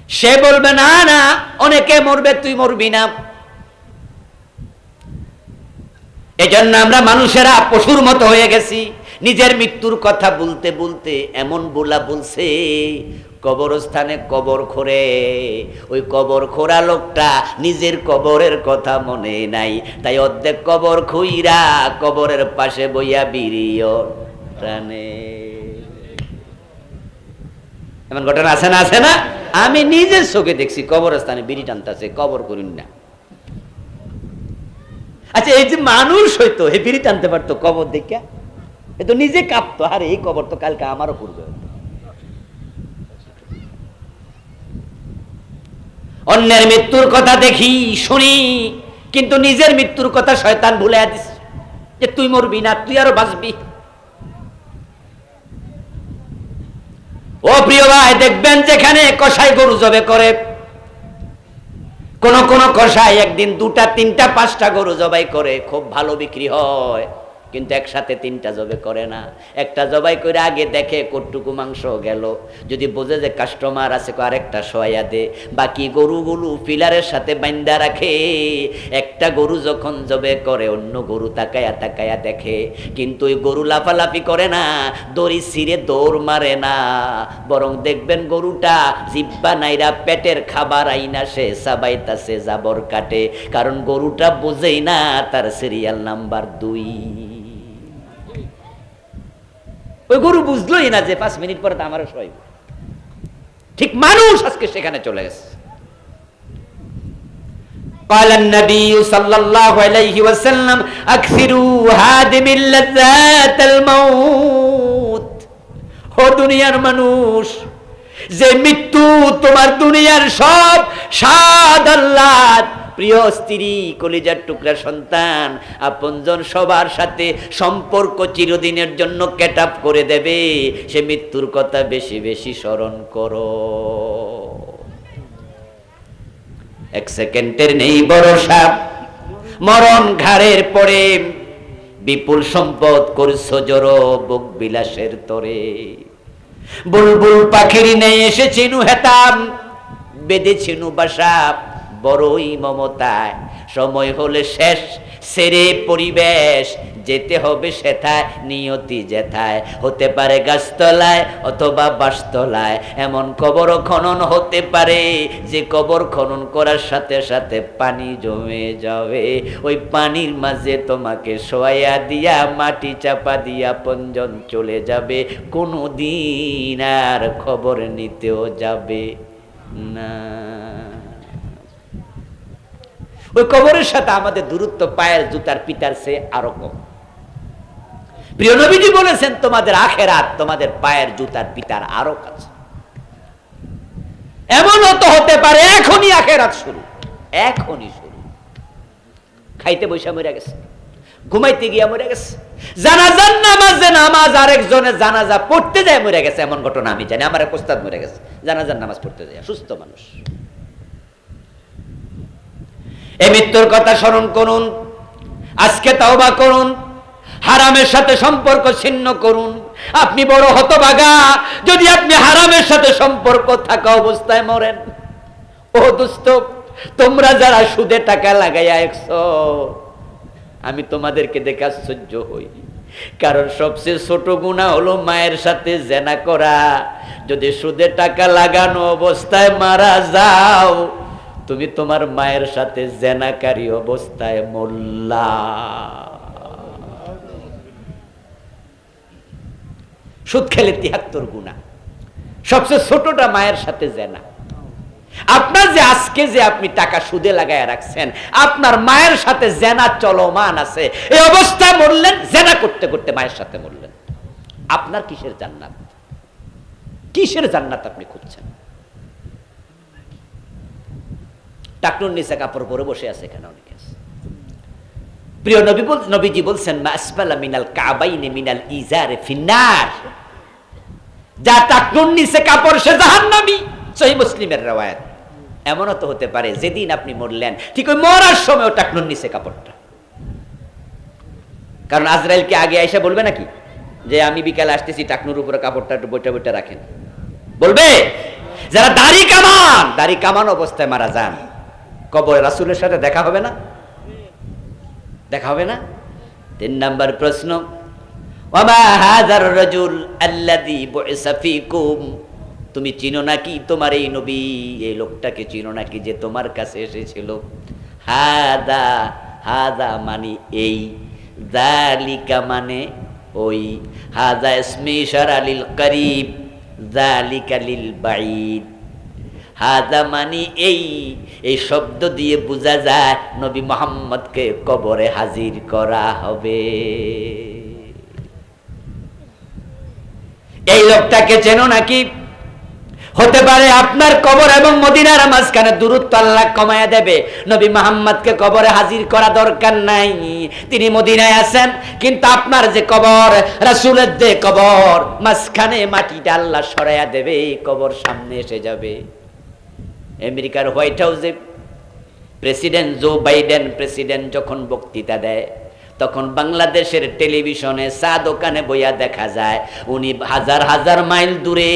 সে বলবে না না, অনেকে মরবে, তুই মরবি না। এজন্য আমরা মানুষেরা পশুর মতো হয়ে গেছি। নিজের মৃত্যুর কথা বলতে বলতে এমন বলছে, কবরস্থানে কবর খোঁড়ে, ওই কবর খোঁড়া লোকটা নিজের কবরের কথা মনে নাই, তাই অর্ধেক কবর খুইরা কবরের পাশে বইয়া বিড়িও টানে। এমন ঘটনা আছে না? আছে না? আমি নিজের চোখে দেখছি, কবরস্থানে বিড়ি টানতেছে, কবর করুন না। আচ্ছা, এই যে মানুষ হইতো হে বিড়ি টানতে পারতো কবর দেখা, এ তো নিজে কাঁপতো, আরে এই কবর তো কালকে আমারও পূর্বে। অন্যের মৃত্যুর কথা দেখি শুনি, কিন্তু নিজের মৃত্যুর কথা শয়তান ভুলে দিস, যে তুই মরবি না, তুই আরো বাঁচবি। ও প্রিয় ভাই, দেখবেন যেখানে কসাই গরু জবে করে, কোন কোন কসাই একদিন 2টা 3টা 5টা গরু জবাই করে, খুব ভালো বিক্রি হয়, কিন্তু একসাথে 3টা জবে করে না। একটা জবাই করে আগে দেখে কতটুকু মাংস গেল, যদি বোঝে যে কাস্টমার আছে আরেকটা সয়া দে, বাকি গরুগুলো পিলারের সাথে বাইন্দা রাখে। একটা গরু যখন জবে করে অন্য গরু তাকায়া তাকায়া দেখে, কিন্তু ওই গরু লাফালাফি করে না, দড়ি ছিঁড়ে দৌড় মারে না, বরং দেখবেন গরুটা জিব্বা নাইরা পেটের খাবার আইনা সে সাবাইতাছে, জাবর কাটে, কারণ গরুটা বোঝেই না তার সিরিয়াল নাম্বার 2। ওই গরু বুঝলোই না যে 5 মিনিট পরে তো আমারও সইব। ঠিক মানুষ আজকে সেখানে চলে গেছে। قال النبي صلى الله عليه وسلم اكثروا هادم اللذات الموت। ও দুনিয়ার মানুষ, যে মৃত্যু তোমার দুনিয়ার সব স্বাদ আহ্লাদ, প্রিয় স্ত্রী, কলিজার টুকরা সন্তান, আপনজন সবার সাথে সম্পর্ক চিরদিনের জন্য কেট আপ করে দেবে, সে মৃত্যুর কথা বেশি বেশি স্মরণ করো। 1 সেকেন্ডের নেই ভরসা, মরণ ঘাড়ের পরে, বিপুল সম্পদ করছো জড়ো বুক বিলাসের তরে। বুলবুল পাখির নেই এসেছিনু হেতাম, বেঁধেছিনু বাসা বড়ই মমতায়, সময় হলে শেষ সেরে পরিবেশ, যেতে হবে সেথায় নিয়তি যেথায়, হতে পারে গাছতলায় অথবা বাসতলায়, এমন কবর খনন হতে পারে যে কবর খনন করার সাথে সাথে পানি জমে যাবে, ওই পানির মাঝে তোমাকে শোয়া দিয়া মাটি চাপা দিয়া পঞ্জন চলে যাবে, কোনো দিন আর খবর নিতেও যাবে না। ওই কবরের সাথে আমাদের দূরত্ব পায়ের জুতার পিতার চেয়ে আরো কম। প্রিয় নবীজি বলেছেন, তোমাদের আখেরাত তোমাদের পায়ের জুতার পিতার আরো কাছে। এমনও তো হতে পারে এখনই আখেরাত শুরু, এখনই শুরু। খাইতে বৈশা মরে গেছে, ঘুমাইতে গিয়া মরে গেছে, জানাজার নামাজে নামাজ আরেকজনের জানাজা পড়তে যায় মরে গেছে, এমন ঘটনা আমি জানি। আমার এক ওস্তাদ মরে গেছে জানাজার নামাজ পড়তে যায়, সুস্থ মানুষ। এই মৃত্যুর কথা স্মরণ করুন, আজকে তওবা করুন, হারামের সাথে সম্পর্ক ছিন্ন করুন। আপনি বড় হতভাগা যদি আপনি হারামের সাথে সম্পর্ক থাকা অবস্থায় মরেন। ও দোস্ত, তোমরা যারা সুদে টাকা লাগাইয়া একছো, আমি তোমাদেরকে দেখে আশ্চর্য হই, কারণ সবচেয়ে ছোট গুনাহ হলো মায়ের সাথে জেনা করা। যদি সুদে টাকা লাগানো অবস্থায় মারা যাও, তুমি তোমার মায়ের সাথে জেনাকারী অবস্থায় মরলা। সুদ খেলে 73 গুনাহ, সবচেয়ে ছোটটা মায়ের সাথে জেনা। আপনার যে আজকে যে আপনি টাকা সুদে লাগায় রাখছেন, আপনার মায়ের সাথে জেনা চলমান আছে, এই অবস্থায় মরলেন, জেনা করতে করতে মায়ের সাথে মরলেন। আপনার কিসের জান্নাত? কিসের জান্নাত আপনি খুঁজছেন? টাকনুর নিচে কাপড় পরে বসে আছে এখানে অনেকে আছে। প্রিয় নবীজি বলছেন, মা আসফালা মিনাল কাবাইনি মিনাল ইজারে ফিন্নার। যা টাকনুর নিচে কাপড় সে জাহান্নামী, সহিহ মুসলিমের riwayat। এমনও তো হতে পারে যেদিন আপনি মরলেন ঠিক ওই মরার সময় টাকনুর নিচে কাপড়টা, কারণ আজরাইলকে আগে আইসা বলবে নাকি যে আমি বিকালে আসতেছি, টাকনুর উপরে কাপড়টা একটু বইটা বইটা রাখেন, বলবে? যারা দাড়ি কামান অবস্থায় মারা যান, কবরে রাসূলের সাথে দেখা হবে না? দেখা হবে না? 3 নাম্বার প্রশ্ন, ওয়ামা হাযার রাজুল আল্লাযী বুইসা ফীকুম, তুমি চিনো নাকি তোমার এই নবী, এই লোকটাকে চিনো নাকি যে তোমার কাছে এসেছিল? হাদা মানে এই, যালিকা মানে ওই, হাদা ইসমে ইশারা লিল করিব, যালিকা লিল বাঈদ। হাদা মানে এই শব্দ দিয়ে বোঝা যায় নবী মুহাম্মদকে কবরে হাজির করা হবে। এই লোকটাকে চেনো নাকি? হতে পারে আপনার কবর এবং মদিনার মাঝখানে দূরত্ব আল্লাহ কমায়া দেবে, নবী মুহাম্মদকে কবরে হাজির করা দরকার নাই, তিনি মদিনায় আছেন, কিন্তু আপনার যে কবর, রাসূলের যে কবর, মাঝখানে মাটিটা আল্লাহ সরাইয়া দেবে, কবর সামনে এসে যাবে। আমেরিকার হোয়াইট হাউসে প্রেসিডেন্ট জো বাইডেন প্রেসিডেন্ট যখন বক্তৃতা দেয়, তখন বাংলাদেশের টেলিভিশনে চা দোকানে বইয়া দেখা যায় উনি হাজার হাজার মাইল দূরে,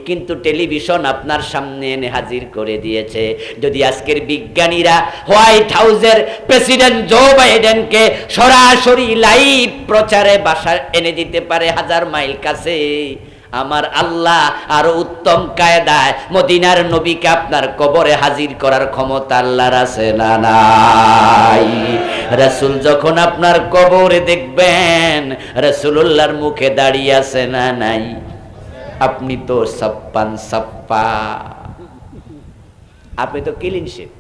কিন্তু টেলিভিশন আপনার সামনে এনে হাজির করে দিয়েছে। যদি আজকের বিজ্ঞানীরা হোয়াইট হাউসের প্রেসিডেন্ট জো বাইডেনকে সরাসরি লাইভ প্রচারে বাসায় এনে দিতে পারে হাজার মাইল কাছে, আমার আল্লাহ আরো উত্তম কায়দায় মদিনার নবীকে আপনার কবরে হাজির করার ক্ষমতা আল্লাহর আছে না নাই? রাসূল যখন আপনার কবরে দেখবেন, রাসূলুল্লাহর মুখে দাঁড়িয়ে আছে না নাই? আপনি তো সাপ্পান সাপ্পা, আপনি তো ক্লিন শেভ,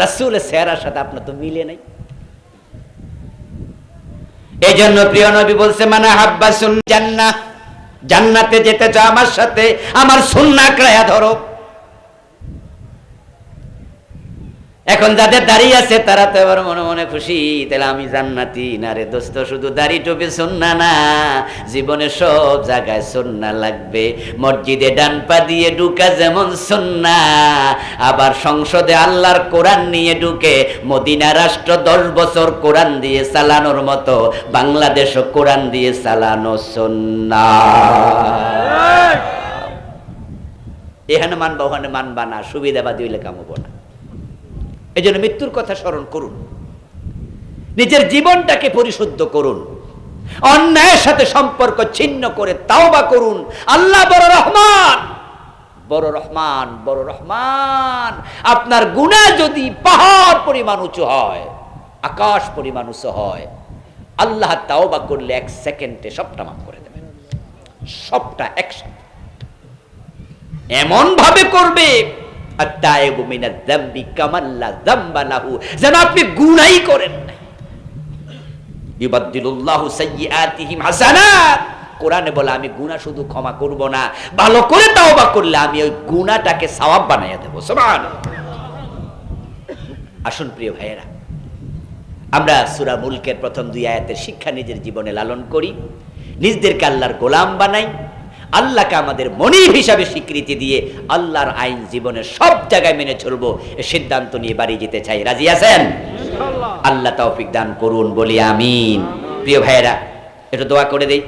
রাসূলের চেহারার সাথে আপনার তো মিলে নাই। এই জন্য প্রিয় নবী বলছে, মানা হাব্বা জান্নাহ, জান্নাতে যেতে চাও আমার সাথে, আমার সুন্নাহ আঁকড়ায়া ধরো। এখন যাদের দাঁড়িয়ে আছে তারা তো এবার মনে মনে খুশি, তাহলে আমি জান্নাতি। না রে দোস্ত, শুধু দাড়ি টুপি সুন্নাহ না, জীবনে সব জায়গায় সুন্নাহ লাগবে। মসজিদে ডান পা দিয়ে ঢুকা যেমন সুন্নাহ, আবার সংসদে আল্লাহর কোরআন নিয়ে ঢুকে মদিনা রাষ্ট্র 10 বছর কোরআন দিয়ে চালানোর মতো বাংলাদেশও কোরআন দিয়ে চালানো সুন্নাহ। এখানে মানবা ওখানে মানবা না, সুবিধাবাদী হইলে কামবো না। এই জন্য মৃত্যুর কথা স্মরণ করুন, নিজের জীবনটাকে পরিশুদ্ধ করুন, অন্যায়ের সাথে সম্পর্ক ছিন্ন করে তাওবা করুন। আল্লাহ বড় রহমান, বড় রহমান, বড় রহমান। আপনার গুনাহ যদি পাহাড় পরিমাণ উঁচু হয়, আকাশ পরিমাণ উঁচু হয়, আল্লাহ তাওবা করলে 1 সেকেন্ডে সবটা মাফ করে দেবেন, সবটা একসাথে এমন ভাবে করবে যেন আপনি গুনাহই করেন না। ইউবাদদিলুল্লাহু সাইয়্যাতিহিম হাসানাত, কোরআনে বলে আমি গুনাহ শুধু ক্ষমা করব না, ভালো করে তাওবা করলে আমি ওই গুনাহটাকে সওয়াব বানাইয়া দেব। সুবহানাল্লাহ। আসুন প্রিয় ভাইয়েরা, আমরা সূরা মুলকের প্রথম 2 আয়াতের শিক্ষা নিজের জীবনে লালন করি, নিজদেরকে আল্লাহর গোলাম বানাই, আল্লাহকে আমাদের মনিব হিসাবে স্বীকৃতি দিয়ে আল্লাহর আইন জীবনের সব জায়গায় মেনে চলবো, এই সিদ্ধান্ত নিয়ে বাড়ি যেতে চাই। রাজি আছেন? ইনশাআল্লাহ। আল্লাহ তৌফিক দান করুন, বলি আমিন। প্রিয় ভাইয়েরা, একটু দোয়া করে দেই।